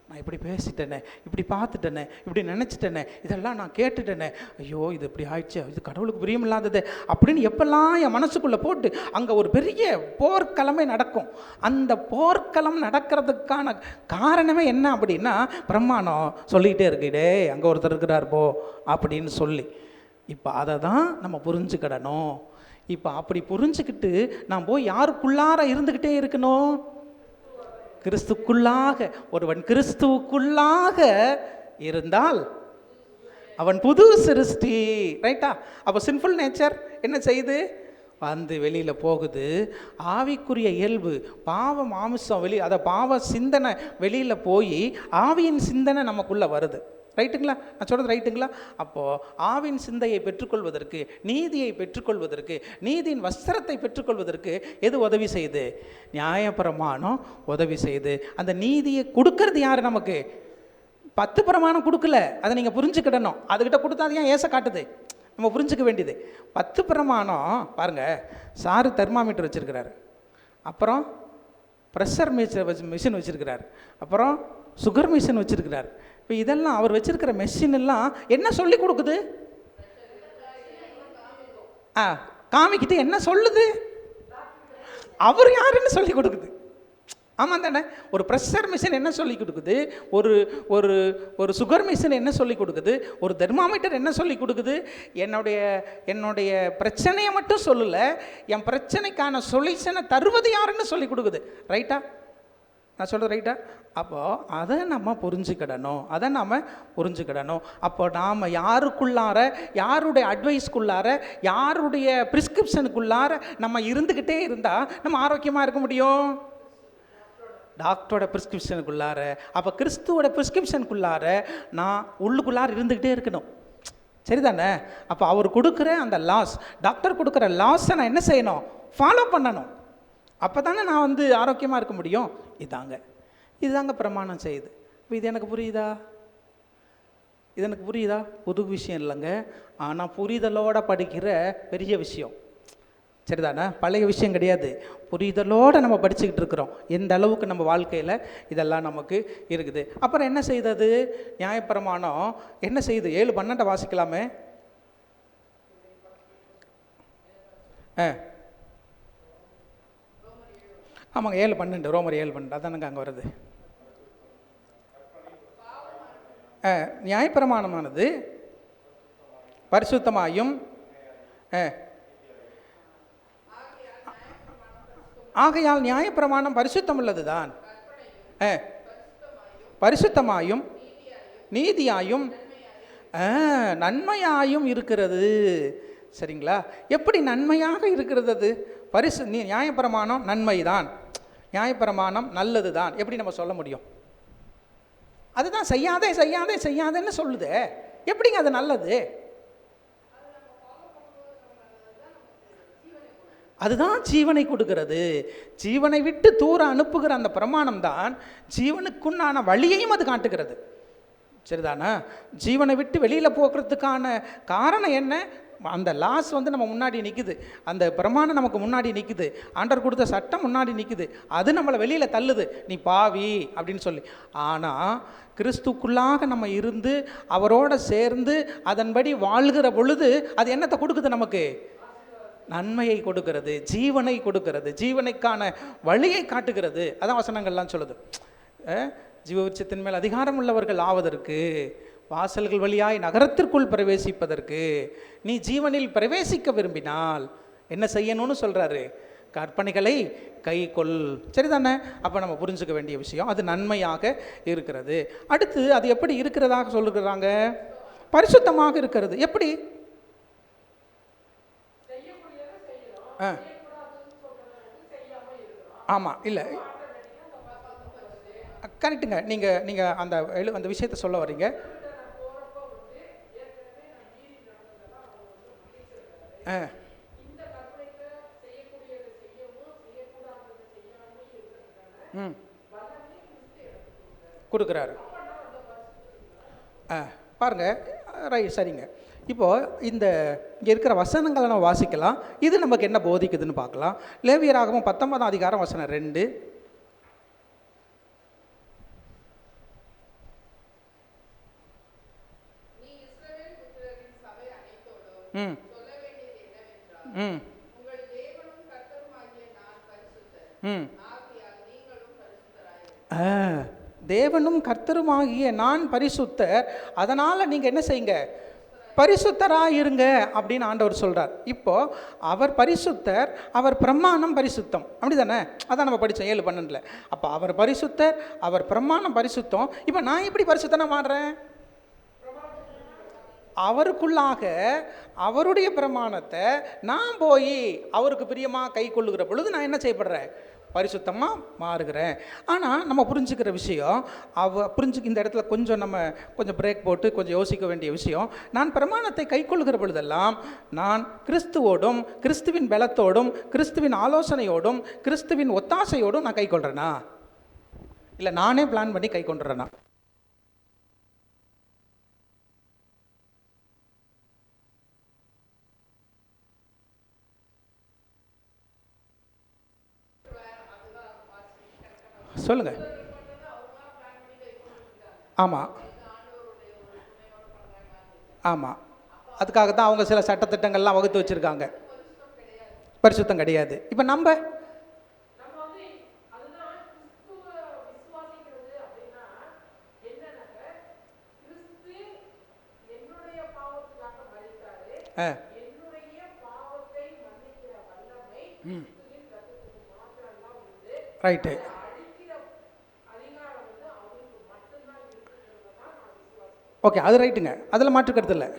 நான் இப்படி பேசிட்டேனே, இப்படி பார்த்துட்டேனே, இப்படி நினச்சிட்டேனே, இதெல்லாம் நான் கேட்டுட்டேனே, ஐயோ இது இப்படி ஆயிடுச்சு, இது கடவுளுக்கு பிரியமில்லாதது அப்படின்னு எப்பெல்லாம் என் மனசுக்குள்ளே போட்டு அங்கே ஒரு பெரிய போர்க்களமே நடக்கும். அந்த போர்க்களம் நடக்கிறதுக்கான காரணமே என்ன அப்படின்னா, பிரமாணம் சொல்லிக்கிட்டே இருக்குடே, அங்கே ஒருத்தர் இருக்கிறார் போ அப்படின்னு சொல்லி. இப்போ அதை தான் நம்ம புரிஞ்சுக்கிடணும். இப்போ அப்படி புரிஞ்சுக்கிட்டு நான் போய் யாருக்குள்ளார இருந்துக்கிட்டே இருக்கணும்? கிறிஸ்துக்குள்ளாக. ஒருவன் கிறிஸ்துவுக்குள்ளாக இருந்தால் அவன் புது சிருஷ்டி. ரைட்டா? அப்போ சின்ஃபுல் நேச்சர் என்ன செய்யுது? வெளியில் போகுது. ஆவிக்குரிய இயல்பு, பாவ மாமிசம் அதை பாவ சிந்தனை வெளியில் போய் ஆவியின் சிந்தனை நமக்குள்ளே வருது. ரைட்டுங்களா? நான் சொல்கிறது ரைட்டுங்களா? அப்போது ஆவின் சிந்தையை பெற்றுக்கொள்வதற்கு, நீதியை பெற்றுக்கொள்வதற்கு, நீதியின் வஸ்திரத்தை பெற்றுக்கொள்வதற்கு எது உதவி செய்யுது? நியாயப்பிரமாணம் உதவி செய்யுது. அந்த நீதியை கொடுக்கறது யார் நமக்கு? 10 பிரமாணம் கொடுக்கல, அதை நீங்கள் புரிஞ்சுக்கிடணும். அதுக்கிட்ட கொடுத்தா ஏன் ஏச காட்டுது? நம்ம புரிஞ்சுக்க வேண்டியது. 10 பிரமாணம் பாருங்கள். சாரு தெர்மாமீட்டர் வச்சுருக்கிறாரு, அப்புறம் ப்ரெஷர் மிஷின் வச்சுருக்கிறார், அப்புறம் சுகர் மிஷின் வச்சுருக்கிறார். இப்போ இதெல்லாம் அவர் வச்சுருக்கிற மெஷின் எல்லாம் என்ன சொல்லி கொடுக்குது? காமிக்கிட்டு என்ன சொல்லுது? அவர் யாருன்னு சொல்லி கொடுக்குது. ஆமாம் தானே? ஒரு ப்ரெஷர் மிஷின் என்ன சொல்லி கொடுக்குது? ஒரு ஒரு ஒரு சுகர் மிஷின் என்ன சொல்லி கொடுக்குது? ஒரு தெர்மாமீட்டர் என்ன சொல்லி கொடுக்குது? என்னுடைய பிரச்சனையை மட்டும் சொல்லலை, என் பிரச்சனைக்கான சொல்யூஷனை தருவது யாருன்னு சொல்லி கொடுக்குது. ரைட்டா? நான் சொல்கிறது ரைட்டா? அப்போது அதை நம்ம புரிஞ்சுக்கிடணும். அப்போ நாம் யாருக்குள்ளார, யாருடைய அட்வைஸ்க்குள்ளார, யாருடைய ப்ரிஸ்கிரிப்ஷனுக்குள்ளார நம்ம இருந்துக்கிட்டே இருந்தால் நம்ம ஆரோக்கியமாக இருக்க முடியும்? டாக்டரோட ப்ரிஸ்கிரிப்ஷனுக்குள்ளார. அப்போ கிறிஸ்துவோட ப்ரிஸ்கிரிப்ஷனுக்குள்ளார நான் உள்ளுக்குள்ளார இருந்துக்கிட்டே இருக்கணும். சரிதானே? அப்போ அவர் கொடுக்குற அந்த டாக்டர் கொடுக்குற லாஸை நான் என்ன செய்யணும்? ஃபாலோ பண்ணணும். அப்போ தானே நான் ஆரோக்கியமாக இருக்க முடியும். இதுதாங்க பிரமாணம் செய்யுது. இப்போ இது எனக்கு புரியுதா? புது விஷயம் இல்லைங்க, ஆனால் புரிதலோடு படிக்கிற பெரிய விஷயம். சரிதானே? பழைய விஷயம் கிடையாது. புரிதலோடு நம்ம படிச்சுக்கிட்டு இருக்கிறோம். எந்த அளவுக்கு நம்ம வாழ்க்கையில் இதெல்லாம் நமக்கு இருக்குது. அப்புறம் என்ன செய்தது? நியாயப்பிரமாணம் என்ன செய்யுது? 7:12 வாசிக்கலாமே. ஆமாங்க, 7:12, ரோமர் 7:12 அதானுங்க அங்கே வருது. நியாயப்பிரமாணமானது பரிசுத்தமாயும் ஆகையால் நியாயப்பிரமாணம் பரிசுத்தம் உள்ளது தான், பரிசுத்தமாயும் நீதியாயும் நன்மையாயும் இருக்கிறது. சரிங்களா? எப்படி நன்மையாக இருக்கிறது அது? நியாயப்பிரமாணம் நன்மை தான், நியாயப்பிரமாணம் நல்லது தான். எப்படி நம்ம சொல்ல முடியும்? அதுதான் செய்யாதேன்னு சொல்லுது. எப்படிங்க அது நல்லது? அதுதான் ஜீவனை கொடுக்கிறது. ஜீவனை விட்டு தூர அனுப்புகிற அந்த பிரமாணம் தான் ஜீவனுக்குண்டான வழியையும் அது காட்டுகிறது. சரிதானா? ஜீவனை விட்டு வெளியில் போக்குறதுக்கான காரணம் என்ன? அந்த லாஸ் நம்ம முன்னாடி நிற்குது, அந்த பிரமாணம் நமக்கு முன்னாடி நிற்குது, ஆண்டவர் கொடுத்த சட்டம் முன்னாடி நிற்குது. அது நம்மளை வெளியில் தள்ளுது, நீ பாவி அப்படின்னு சொல்லி. ஆனால் கிறிஸ்துக்குள்ளாக நம்ம இருந்து அவரோட சேர்ந்து அதன்படி வாழ்கிற பொழுது அது என்னத்தை கொடுக்குது? நமக்கு நன்மையை கொடுக்கிறது, ஜீவனை கொடுக்கிறது, ஜீவனைக்கான வழியை காட்டுகிறது. அதான் வசனங்கள்லாம் சொல்லுது. ஜீவவிருட்சத்தின் மேல் அதிகாரம் உள்ளவர்கள் ஆவதற்கு, வாசல்கள் வழியாய் நகரத்திற்குள் பிரவேசிப்பதற்கு, நீ ஜீவனில் பிரவேசிக்க விரும்பினால் என்ன செய்யணும்னு சொல்கிறாரு? கற்பனைகளை கை கொள். சரிதானே? அப்போ நம்ம புரிஞ்சுக்க வேண்டிய விஷயம் அது நன்மையாக இருக்கிறது. அடுத்து அது எப்படி இருக்கிறதாக சொல்லுகிறாங்க? பரிசுத்தமாக இருக்கிறது. எப்படி? ஆமாம், இல்லை கரெக்டுங்க. நீங்கள் அந்த விஷயத்தை சொல்ல வரீங்க. கொடுக்குறாரு. பாருங்க, சரிங்க. இப்போது இங்கே இருக்கிற வசனங்களை நம்ம வாசிக்கலாம். இது நமக்கு என்ன போதிக்குதுன்னு பார்க்கலாம். லேவியராகமம் 19ஆம் அதிகாரம் வசனம் 2. தேவனும் கர்த்தருமாகிய நான் பரிசுத்தர், அதனால் நீங்கள் என்ன செய்யுங்க? பரிசுத்தராயிருங்க அப்படின்னு ஆண்டவர் சொல்கிறார். இப்போது அவர் பரிசுத்தர், அவர் பிரமாணம் பரிசுத்தம், அப்படி தானே? அதான் நம்ம படித்தோம் 7:12. அப்போ அவர் பரிசுத்தர், அவர் பிரமாணம் பரிசுத்தம். இப்போ நான் எப்படி பரிசுத்தனை மாறுறேன்? அவருக்குள்ளாக அவருடைய பிரமாணத்தை நான் போய் அவருக்கு பிரியமாக கை கொள்ளுகிற பொழுது நான் என்ன செய்யப்படுறேன்? பரிசுத்தமாக மாறுகிறேன். ஆனால் நம்ம புரிஞ்சுக்கிற விஷயம், இந்த இடத்துல கொஞ்சம் பிரேக் போட்டு கொஞ்சம் யோசிக்க வேண்டிய விஷயம், நான் பிரமாணத்தை கை கொள்ளுகிற பொழுதெல்லாம் நான் கிறிஸ்துவோடும், கிறிஸ்துவின் பலத்தோடும், கிறிஸ்துவின் ஆலோசனையோடும், கிறிஸ்துவின் ஒத்தாசையோடும் நான் கை கொள்கிறேனா? இல்லை நானே பிளான் பண்ணி கை கொண்டுறேனா? சொல்லுங்கள். ஆமாம் ஆமாம், அதுக்காக தான் அவங்க சில சட்டத்திட்டங்கள்லாம் வகுத்து வச்சுருக்காங்க. பரிசுத்தம் கிடையாது. இப்போ நம்ம ரைட்டு. ஓகே, அது ரைட்டுங்க, அதில் மாற்று கருத்து இல்லை.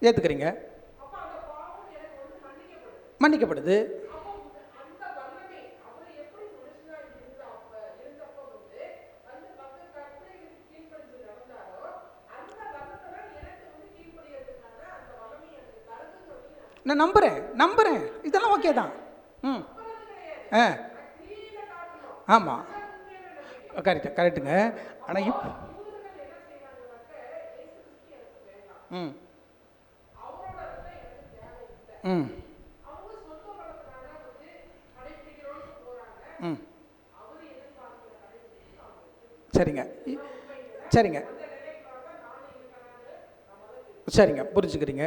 ஏற்றுக்கிறீங்க, மன்னிக்கப்படுது. நான் நம்புகிறேன் இதெல்லாம் ஓகே தான். ம் ஆ ஆமாம், கரெக்டுங்க. ஆனால் இப்போ ம் ம் ம் சரிங்க சரிங்க சரிங்க, புரிஞ்சுக்கிறீங்க.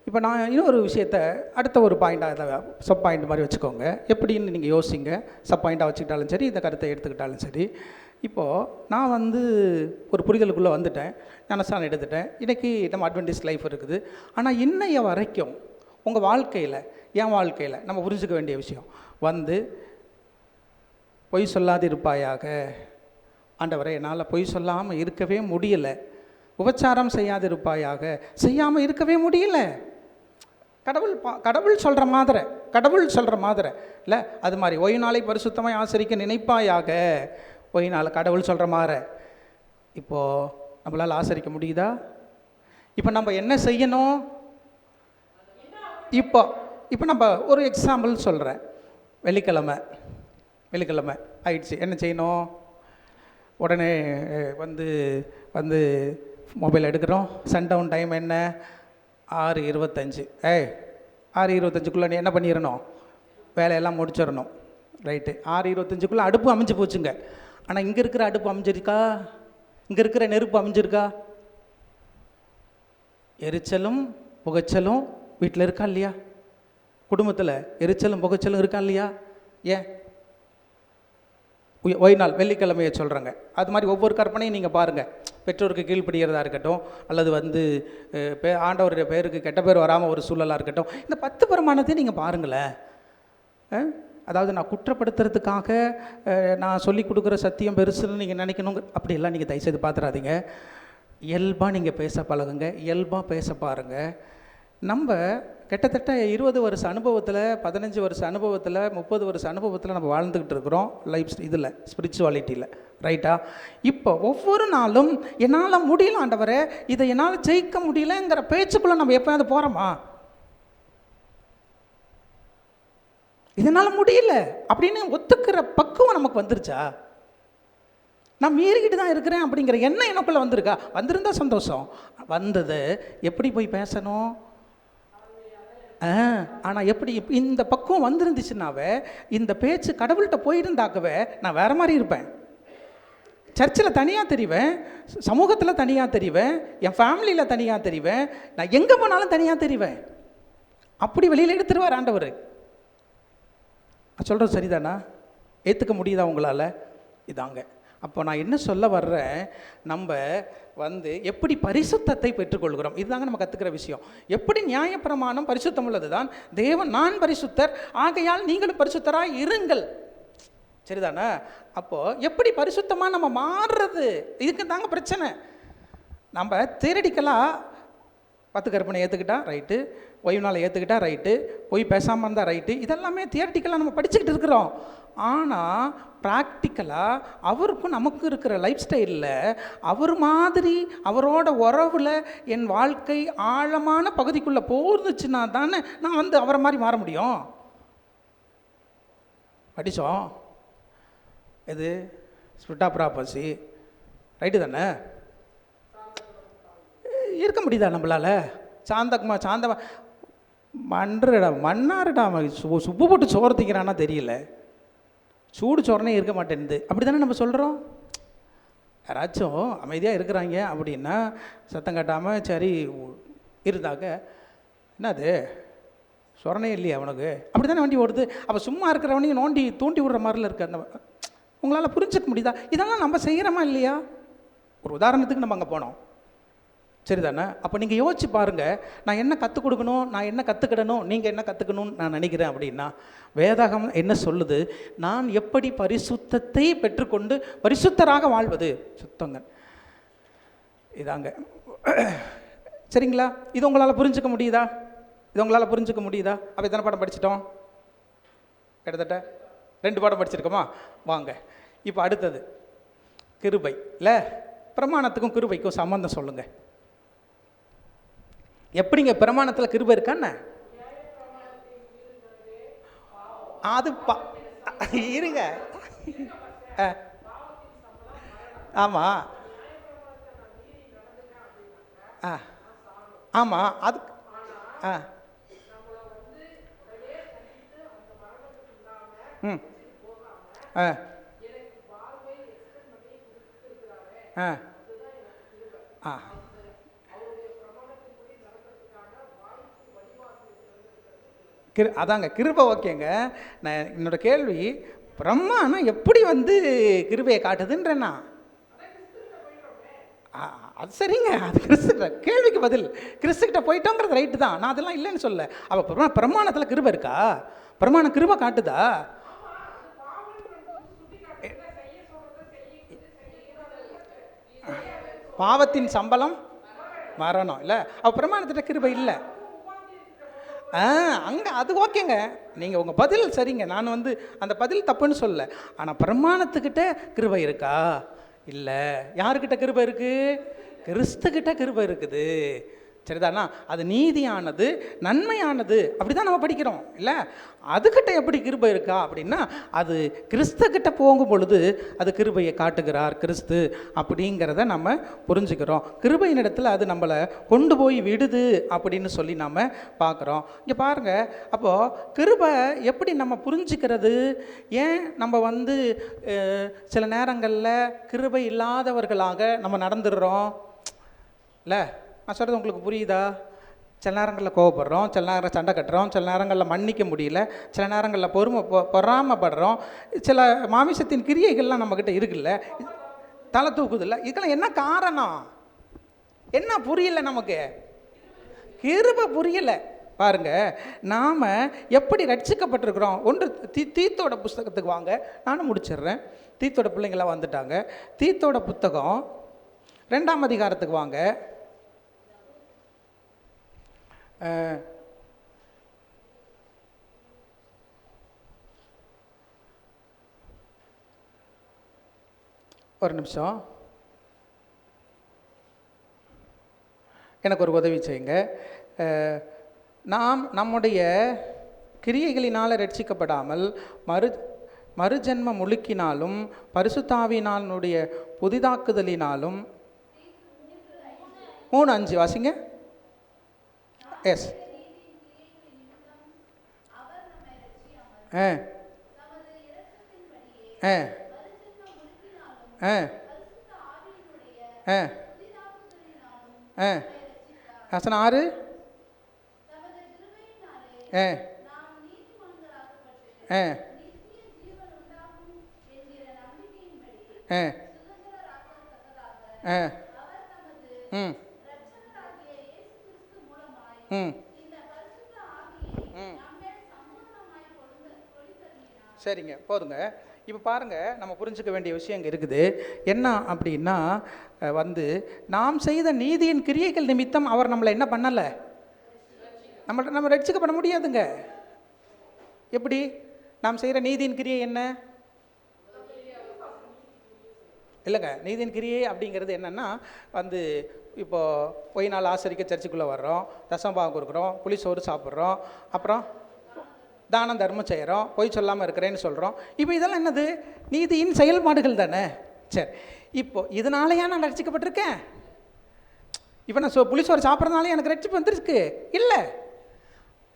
இப்போ நான் இன்னொரு விஷயத்த அடுத்த ஒரு பாயிண்ட்டாக அதை சப் பாயிண்ட் மாதிரி வச்சுக்கோங்க. எப்படின்னு நீங்கள் யோசிங்க. சப் பாயிண்ட்டாக வச்சுக்கிட்டாலும் சரி, இந்த கருத்தை எடுத்துக்கிட்டாலும் சரி. இப்போது நான் வந்து ஒரு புரிதலுக்குள்ளே வந்துட்டேன், ஞானஸ்தானம் எடுத்துட்டேன். இன்றைக்கி நம்ம அட்வென்டிஸ்ட் லைஃப் இருக்குது. ஆனால் இன்னைய வரைக்கும் உங்கள் வாழ்க்கையில், என் வாழ்க்கையில் நம்ம புரிஞ்சுக்க வேண்டிய விஷயம் வந்து, பொய் சொல்லாது இருப்பாயாக. ஆண்டவரே, என்னால் பொய் சொல்லாமல் இருக்கவே முடியலை. உபச்சாரம் செய்யாது இருப்பாயாக, செய்யாமல் இருக்கவே முடியல. கடவுள் சொல்கிற மாதிரி இல்லை, அது மாதிரி ஓய்வு நாளை பரிசுத்தமாய் ஆசரிக்க நினைப்பாயாக. ஓய்வு நாள் கடவுள் சொல்கிற மாதிரி இப்போது நம்மளால் ஆசரிக்க முடியுதா? இப்போ நம்ம என்ன செய்யணும்? இப்போ நம்ம ஒரு எக்ஸாம்பிள் சொல்கிறேன். வெள்ளிக்கிழமை ஆயிடுச்சு, என்ன செய்யணும்? உடனே வந்து மொபைல் எடுக்கிறோம். சன்டவுன் டைம் என்ன? 6:25. 6:25க்குள்ளே நீ என்ன பண்ணிடணும்? வேலையெல்லாம் முடிச்சிடணும். ரைட்டு. 6:25க்குள்ளே அடுப்பு அமைஞ்சு போச்சுங்க. ஆனால் இங்கே இருக்கிற அடுப்பு அமைஞ்சிருக்கா? இங்கே இருக்கிற நெருப்பு அமைஞ்சிருக்கா? எரிச்சலும் புகைச்சலும் வீட்டில் இருக்கா இல்லையா? குடும்பத்தில் எரிச்சலும் புகைச்சலும் இருக்கா இல்லையா? ஏன்? ஓய்வு நாள் வெள்ளிக்கிழமையை சொல்கிறாங்க. அது மாதிரி ஒவ்வொரு கற்பனையும் நீங்கள் பாருங்கள். பெற்றோருக்கு கீழ்ப்படுகிறதா இருக்கட்டும், அல்லது ஆண்டவருடைய பேருக்கு கெட்ட பேர் வராமல் ஒரு சூழலாக இருக்கட்டும், இந்த 10 பிரமாணத்தையும் நீங்கள் பாருங்களேன். அதாவது நான் குற்றப்படுத்துறதுக்காக நான் சொல்லி கொடுக்குற சத்தியம் பெருசுன்னு நீங்கள் நினைக்கணும், அப்படியெல்லாம் நீங்கள் தயவுசெய்து பார்த்துடாதீங்க. இயல்பாக நீங்கள் பேச பழகுங்க, இயல்பாக பேச பாருங்கள். நம்ம கிட்டத்தட்ட 20 வருஷ அனுபவத்தில், 15 வருஷ அனுபவத்தில், 30 வருஷ அனுபவத்தில் நம்ம வாழ்ந்துக்கிட்டு இருக்கிறோம் லைஃப் இதில், ஸ்பிரிச்சுவாலிட்டியில். ரைட்டா? இப்போ ஒவ்வொரு நாளும் என்னால் முடியல ஆண்டவரே, இதை என்னால் ஜெயிக்க முடியலங்கிற பேச்சுக்குள்ளே நம்ம எப்போயாவது போகிறோமா? இதனால் முடியல அப்படின்னு ஒத்துக்கிற பக்குவம் நமக்கு வந்துருச்சா? நான் மீறிக்கிட்டு தான் இருக்கிறேன் அப்படிங்கிற எண்ணம் எனக்குள்ளே வந்திருக்கா? வந்திருந்தா சந்தோஷம். வந்தது எப்படி போய் பேசணும்? ஆனால் எப்படி இந்த பக்குவம் வந்துருந்துச்சுன்னாவே, இந்த பேச்சு கடவுள்கிட்ட போயிருந்தாக்கவே நான் வேறு மாதிரி இருப்பேன். சர்ச்சில் தனியாக தெரிவேன், சமூகத்தில் தனியாக தெரிவேன், என் ஃபேமிலியில் தனியாக தெரிவேன், நான் எங்கே போனாலும் தனியாக தெரிவேன். அப்படி வெளியில் எடுத்துருவார் ஆண்டவர். நான் சொல்கிறது சரிதானா? ஏற்றுக்க முடியுதா உங்களால்? இதாங்க. அப்போ நான் என்ன சொல்ல வர்றேன், நம்ம எப்படி பரிசுத்தத்தை பெற்றுக்கொள்கிறோம், இதுதாங்க நம்ம கற்றுக்கிற விஷயம். எப்படி நியாயப்பிரமாணம் பரிசுத்தம் உள்ளது தான். தேவன் நான் பரிசுத்தர் ஆகையால் நீங்களும் பரிசுத்தராக இருங்கள். சரிதானே? அப்போது எப்படி பரிசுத்தமாக நம்ம மாறுறது, இதுக்கு தாங்க பிரச்சனை. நம்ம தியரிட்டிக்கலாக 10 கற்பனை ஏற்றுக்கிட்டா ரைட்டு, ஓய்வு நாளை ஏற்றுக்கிட்டா ரைட்டு, போய் பேசாமல் இருந்தால் ரைட்டு, இதெல்லாமே தியரிட்டிக்கலாக நம்ம படிச்சுக்கிட்டு இருக்கிறோம். ஆனால் ப்ராக்டிக்கலாக அவருக்கும் நமக்கு இருக்கிற லைஃப் ஸ்டைலில் அவர் மாதிரி அவரோட உறவில் என் வாழ்க்கை ஆழமான பகுதிக்குள்ளே போர்ந்துச்சுன்னா தானே நான் அவரை மாதிரி மாற முடியும். படித்தோம் இது ஸ்பிரிட் ஆஃப் ப்ராப்பர்சி, ரைட்டு தானே? இருக்க முடியுதா நம்மளால்? சாந்தமா மன்னாருடா சுப்பு போட்டு சோறு திங்கிறான்னா தெரியல. சூடு சொரணை இருக்க மாட்டேன்து. அப்படி தானே நம்ம சொல்கிறோம். யாராச்சும் அமைதியாக இருக்கிறாங்க அப்படின்னா சத்தம் கட்டாமல் சரி இருந்தாக்க என்னது சொரணை இல்லையா அவனுக்கு, அப்படி தானே வண்டி ஓடுது. அப்போ சும்மா இருக்கிறவனையும் நோண்டி தூண்டி விடுற மாதிரில இருக்குது. அந்த உங்களால் புரிஞ்சுக்க முடியுதா? இதெல்லாம் நம்ம செய்கிறோமா இல்லையா? ஒரு உதாரணத்துக்கு நம்ம அங்கே போனோம், சரிதானே? அப்போ நீங்கள் யோசிச்சு பாருங்கள், நான் என்ன கற்றுக் கொடுக்கணும், நான் என்ன கற்றுக்கிடணும், நீங்கள் என்ன கற்றுக்கணும்னு நான் நினைக்கிறேன் அப்படின்னா, வேதாகம் என்ன சொல்லுது? நான் எப்படி பரிசுத்தத்தை பெற்றுக்கொண்டு பரிசுத்தராக வாழ்வது. சுத்தங்க இதாங்க. சரிங்களா? இது உங்களால் புரிஞ்சுக்க முடியுதா? இது உங்களால் புரிஞ்சுக்க முடியுதா? அப்போ எத்தனை பாடம் படிச்சிட்டோம்? கிட்டத்தட்ட 2 பாடம் படிச்சிருக்கோமா? வாங்க இப்போ அடுத்தது கிருபை. இல்லை, பிரமாணத்துக்கும் கிருபைக்கும் சம்பந்தம் சொல்லுங்கள். எப்படிங்க பிரமாணத்தில் கிருபை இருக்கான்னு? அது இருங்க. ஆமாம் ஆமாம் அது ம் அதாங்க கிருபை. ஓகேங்க. நான் என்னோட கேள்வி, பிரமாணம் எப்படி கிருபையை காட்டுதுன்றேன்னா, அது சரிங்க, அது கிறிஸ்து கேள்விக்கு பதில். கிறிஸ்துக்கிட்ட போயிட்டோங்கிறது ரைட்டு தான், நான் அதெல்லாம் இல்லைன்னு சொல்ல. அப்போ பிரமாணத்தில் கிருபை இருக்கா? பிரமாணம் கிருபை காட்டுதா? பாவத்தின் சம்பளம் மரணம். இல்லை, அப்போ பிரமாணத்திட்ட கிருபை இல்லை. அங்கே அது ஓகேங்க, நீங்கள் உங்கள் பதில் சரிங்க. நான் அந்த பதில் தப்புன்னு சொல்ல. ஆனால் பிரமாணத்துக்கிட்ட கிருபை இருக்கா? இல்லை. யாருக்கிட்ட கிருபை இருக்குது? கிறிஸ்துக்கிட்ட கிருபை இருக்குது. சரிதானா? அது நீதியானது, நன்மையானது, அப்படி தான் நம்ம படிக்கிறோம். இல்லை, அதுக்கிட்ட எப்படி கிருபை இருக்கா அப்படின்னா, அது கிறிஸ்துக்கிட்ட போகும் பொழுது அது கிருபையை காட்டுகிறார் கிறிஸ்து அப்படிங்கிறத நம்ம புரிஞ்சுக்கிறோம். கிருபையின் இடத்துல அது நம்மளை கொண்டு போய் விடுது அப்படின்னு சொல்லி நம்ம பார்க்குறோம். இங்கே பாருங்கள், அப்போது கிருபை எப்படி நம்ம புரிஞ்சுக்கிறது? ஏன் நம்ம சில நேரங்களில் கிருபை இல்லாதவர்களாக நம்ம நடந்துடுறோம்? இல்லை, நான் சொல்கிறது உங்களுக்கு புரியுதா? சில நேரங்களில் கோவப்படுறோம், சில நேரம் சண்டை கட்டுறோம், சில நேரங்களில் மன்னிக்க முடியல, சில நேரங்களில் பொறாமப்படுறோம். சில மாமிசத்தின் கிரியைகள்லாம் நம்மக்கிட்ட இருக்குல்ல, தலை தூக்குதில்ல. இதுக்கெல்லாம் என்ன காரணம்? என்ன புரியல நமக்கு? கிருபை புரியலை. பாருங்க, நாம் எப்படி ரட்சிக்கப்பட்டிருக்கிறோம். ஒன்று தீத்தோட புஸ்தகத்துக்கு வாங்க, நானும் முடிச்சிடுறேன். தீத்தோட பிள்ளைங்களாம் வந்துட்டாங்க. தீத்தோட புத்தகம் 2ஆம் அதிகாரத்துக்கு வாங்க. ஒரு நிமிஷம், எனக்கு ஒரு உதவி செய்யுங்க. நாம் நம்முடைய கிரியைகளினால் ரட்சிக்கப்படாமல் மறுஜென்ம முழுக்கினாலும் பரிசுத்தாவியினுடைய புதிதாக்குதலினாலும் 3:5 வாசிங்க. எஸ். வசனம் 6. சரிங்க, போதுங்க. இப்போ பாருங்கள், நம்ம புரிஞ்சுக்க வேண்டிய விஷயம் இங்கே இருக்குது. என்ன அப்படின்னா, நாம் செய்த நீதியின் கிரியைகள் நிமித்தம் அவர் நம்மளை என்ன பண்ணலை? நம்ம ரட்சிக்கப்பட முடியாதுங்க. எப்படி? நாம் செய்கிற நீதியின் கிரியை என்ன? இல்லைங்க, நீதியின் கிரியை அப்படிங்கிறது என்னென்னா, இப்போது போய் நாள் ஆசரிக்க சர்ச்சுக்குள்ளே வர்றோம், தசம்பாகம் கொடுக்குறோம், புளிசோறு சாப்பிட்றோம், அப்புறம் தானம் தர்மம் செய்கிறோம், பொய் சொல்லாமல் இருக்கிறேன்னு சொல்கிறோம். இப்போ இதெல்லாம் என்னது? நீதியின் செயல்பாடுகள் தானே. சரி, இப்போது இதனாலேயா நான் ரட்சிக்கப்பட்டிருக்கேன்? இப்போ நான் புளிசோறு சாப்பிட்றதுனால எனக்கு ரட்சிப்பு வந்துருக்கு? இல்லை.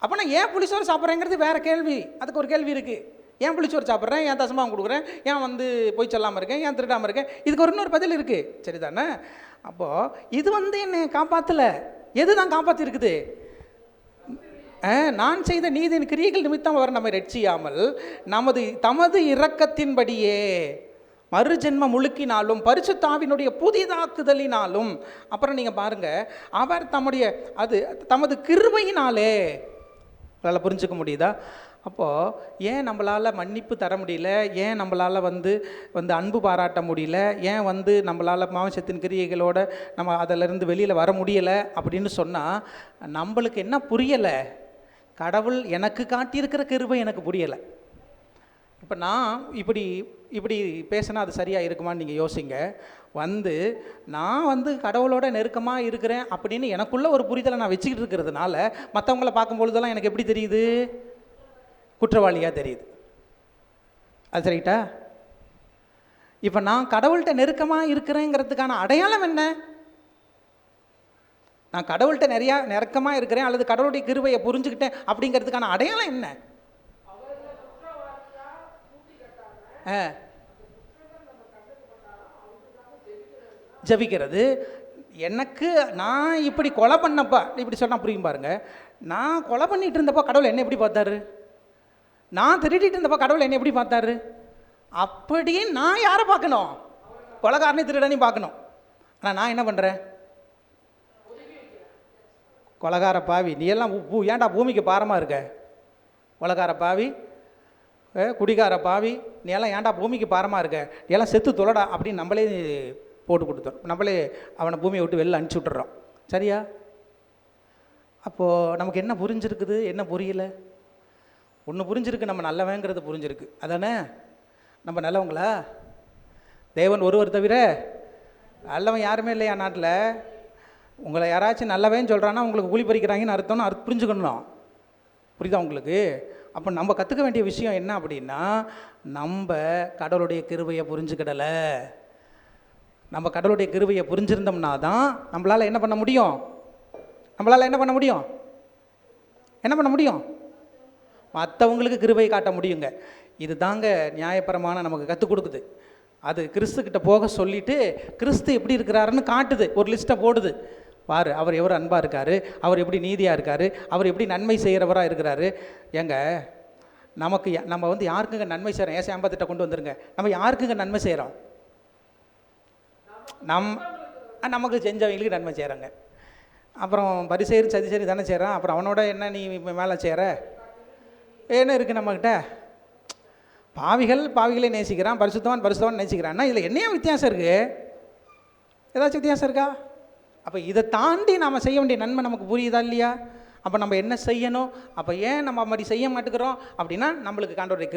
அப்போ நான் ஏன் புளிசோறு சாப்பிட்றேங்கிறது வேறு கேள்வி. அதுக்கு ஒரு கேள்வி இருக்குது. ஏன் புளிச்சோறு சாப்பிட்றேன், ஏன் தசமாவும் கொடுக்குறேன், ஏன் வந்து பொய் சொல்லாமல் இருக்கேன், ஏன் திருடாமல் இருக்கேன், இதுக்கு ஒரு இன்னொரு பதில் இருக்குது. சரி தானே? அப்போது இது வந்து என்னை காப்பாற்றலை. எது தான் காப்பாற்றிருக்குது? நான் செய்த நீதியின் கிரியைகள் நிமித்தம் அவர் நம்மை ரட்சியாமல் தமது இரக்கத்தின்படியே மறுஜென்ம முழுக்கினாலும் பரிசுத்தாவினுடைய புதிதாக்குதலினாலும், அப்புறம் நீங்கள் பாருங்கள், அவர் தமது கிருபையினாலே. உங்களால் புரிஞ்சுக்க முடியுதா? அப்போது ஏன் நம்மளால் மன்னிப்பு தர முடியல, ஏன் நம்மளால் வந்து அன்பு பாராட்ட முடியல, ஏன் வந்து நம்மளால் மாம்சத்தின் கிரியைகளோடு நம்ம அதிலிருந்து வெளியில் வர முடியலை அப்படின்னு சொன்னால், நம்மளுக்கு என்ன புரியலை? கடவுள் எனக்கு காட்டியிருக்கிற கிருபை எனக்கு புரியலை. இப்போ நான் இப்படி பேசினா அது சரியாக இருக்குமான்னு நீங்கள் யோசிங்க. நான் கடவுளோட நெருக்கமாக இருக்கிறேன் அப்படின்னு எனக்குள்ள ஒரு புரிதலை நான் வச்சுக்கிட்டு இருக்கிறதுனால மற்றவங்கள பார்க்கும்பொழுதெல்லாம் எனக்கு எப்படி தெரியுது? குற்றவாளியாக தெரியுது. அது ரைட்டா? இப்போ நான் கடவுள்கிட்ட நெருக்கமாக இருக்கிறேங்கிறதுக்கான அடையாளம் என்ன? நான் கடவுள்கிட்ட நெருக்கமாக இருக்கிறேன் அல்லது கடவுளுடைய கிருபையை புரிஞ்சுக்கிட்டேன் அப்படிங்கிறதுக்கான அடையாளம் என்ன? ஜபிக்கிறது. எனக்கு நான் இப்படி கொலை பண்ணப்பா, இப்படி சொன்னால் புரியும் பாருங்க. நான் கொலை பண்ணிட்டு இருந்தப்போ கடவுள் என்ன எப்படி பார்த்தாரு? நான் திருடிட்டு இருந்தப்போ கடவுள் என்ன எப்படி பார்த்தாரு? அப்படியே நான் யாரை பார்க்கணும்? கொலைகாரனே திருடனையும் பார்க்கணும். ஆனால் நான் என்ன பண்ணுறேன்? கொலைகார பாவி, நீ எல்லாம் ஏன்டா பூமிக்கு பாரமாக இருக்க? கொலைகார பாவி, குடிகார பாவி, நீ எல்லாம் ஏன்டா பூமிக்கு பாரமாக இருக்க, நீ எல்லாம் செத்து தொலைடா அப்படின்னு நம்மளே போட்டு கொடுத்துறோம். நம்மளே அவனை பூமியை விட்டு வெளில அனுப்பிச்சி விட்டுறோம். சரியா? அப்போது நமக்கு என்ன புரிஞ்சிருக்குது, என்ன புரியலை? ஒன்று புரிஞ்சிருக்கு, நம்ம நல்லவங்கிறது புரிஞ்சிருக்கு. அதானே? நம்ம நல்லவங்களா? தேவன் ஒருவர் தவிர நல்லவன் யாருமே இல்லையா நாட்டில்? உங்களை யாராச்சும் நல்லவேன்னு சொல்கிறான்னா உங்களுக்கு கூலி பறிக்கிறாங்கன்னு அர்த்தம்னு புரிஞ்சுக்கணும். புரியுதா உங்களுக்கு? அப்போ நம்ம கற்றுக்க வேண்டிய விஷயம் என்ன அப்படின்னா, நம்ம கடவுளுடைய கிருபையை புரிஞ்சுக்கிடலை. நம்ம கடவுளுடைய கிருபையை புரிஞ்சிருந்தோம்னா தான் நம்மளால் என்ன பண்ண முடியும்? என்ன பண்ண முடியும்? மற்றவங்களுக்கு கிருபையை காட்ட முடியுங்க. இது தாங்க நியாயபரமான நமக்கு கற்றுக் கொடுக்குது. அது கிறிஸ்துக்கிட்ட போக சொல்லிவிட்டு கிறிஸ்து எப்படி இருக்கிறாருன்னு காட்டுது, ஒரு லிஸ்ட்டை போடுது. பாரு, அவர் எவர் அன்பாக இருக்கார், அவர் எப்படி நீதியாக இருக்கார், அவர் எப்படி நன்மை செய்கிறவராக இருக்கிறாரு. ஏங்க நம்ம யாருக்குங்க நன்மை செய்கிறோம்? ஏசை 58 கொண்டு வந்துருங்க. நம்ம யாருக்குங்க நன்மை செய்கிறோம்? நமக்கு செஞ்சவங்களுக்கு நன்மை செய்கிறாங்க. அப்புறம் பரிசேரி சதிசேரி தானே செய்கிறான். அப்புறம் அவனோட என்ன நீ மேலே செய்கிற? என்ன இருக்குது நம்மக்கிட்ட? பாவிகளை நேசிக்கிறான், பரிசுத்தவான் நேசிக்கிறான்னா இதில் என்னையும் வித்தியாசம் இருக்குது? ஏதாச்சும் வித்தியாசம் இருக்கா? அப்போ இதை தாண்டி நாம் செய்ய வேண்டிய நன்மை நமக்கு புரியுதா இல்லையா? அப்போ நம்ம என்ன செய்யணும்? அப்போ ஏன் நம்ம அப்படி செய்ய மாட்டேங்கிறோம் அப்படின்னா, நம்மளுக்கு ஆண்டவருடைய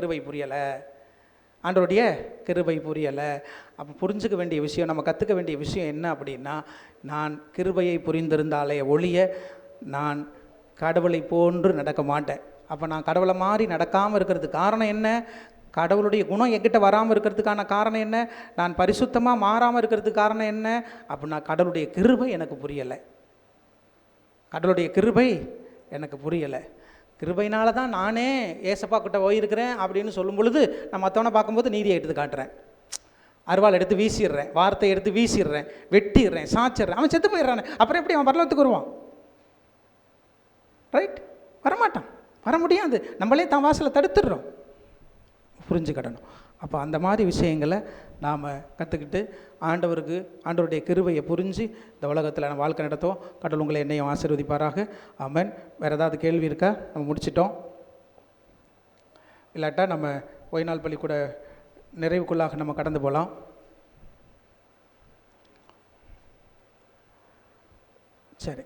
கிருபை புரியலை. அப்போ புரிஞ்சுக்க வேண்டிய விஷயம், நம்ம கற்றுக்க வேண்டிய விஷயம் என்ன அப்படின்னா, நான் கிருபையை புரிந்திருந்தாலே ஒழிய நான் கடவுளை போன்று நடக்க மாட்டேன். அப்போ நான் கடவுளை மாதிரி நடக்காமல் இருக்கிறதுக்கு காரணம் என்ன? கடவுளுடைய குணம் என்கிட்ட வராமல் இருக்கிறதுக்கான காரணம் என்ன? நான் பரிசுத்தமாக மாறாமல் இருக்கிறதுக்கு காரணம் என்ன? அப்படின்னா கடவுளுடைய கிருபை எனக்கு புரியலை. கிருபையினால தான் நானே ஏசப்பா கிட்ட போயிருக்கிறேன் அப்படின்னு சொல்லும் பொழுது நான் மற்றவனை பார்க்கும்போது நீதியை எடுத்து காட்டுறேன், அருவாள் எடுத்து வீசிடுறேன், வார்த்தையை எடுத்து வீசிடுறேன், வெட்டிடுறேன், சாச்சிடுறேன். அவன் செத்து போயிடுறானே, அப்புறம் எப்படி அவன் பரலோகத்துக்கு வருவான்? ரைட்? வரமாட்டான், வர முடியாது. நம்மளே தான் வாசலை தடுத்துடுறோம். புரிஞ்சுக்கிடணும். அப்போ அந்த மாதிரி விஷயங்களை நாம் கற்றுக்கிட்டு ஆண்டவருடைய கிருபையை புரிஞ்சு இந்த உலகத்தில் நம்ம வாழ்க்கை நடத்துவோம். கடவுள் உங்களை என்னையும் ஆசீர்வதிப்பாராக. ஆமென். வேறு ஏதாவது கேள்வி இருக்கா? நம்ம முடிச்சிட்டோம். இல்லாட்டா நம்ம ஓய்நாள் பள்ளிக்கூட நிறைவுக்குள்ளாக நம்ம கடந்து போகலாம். சரி.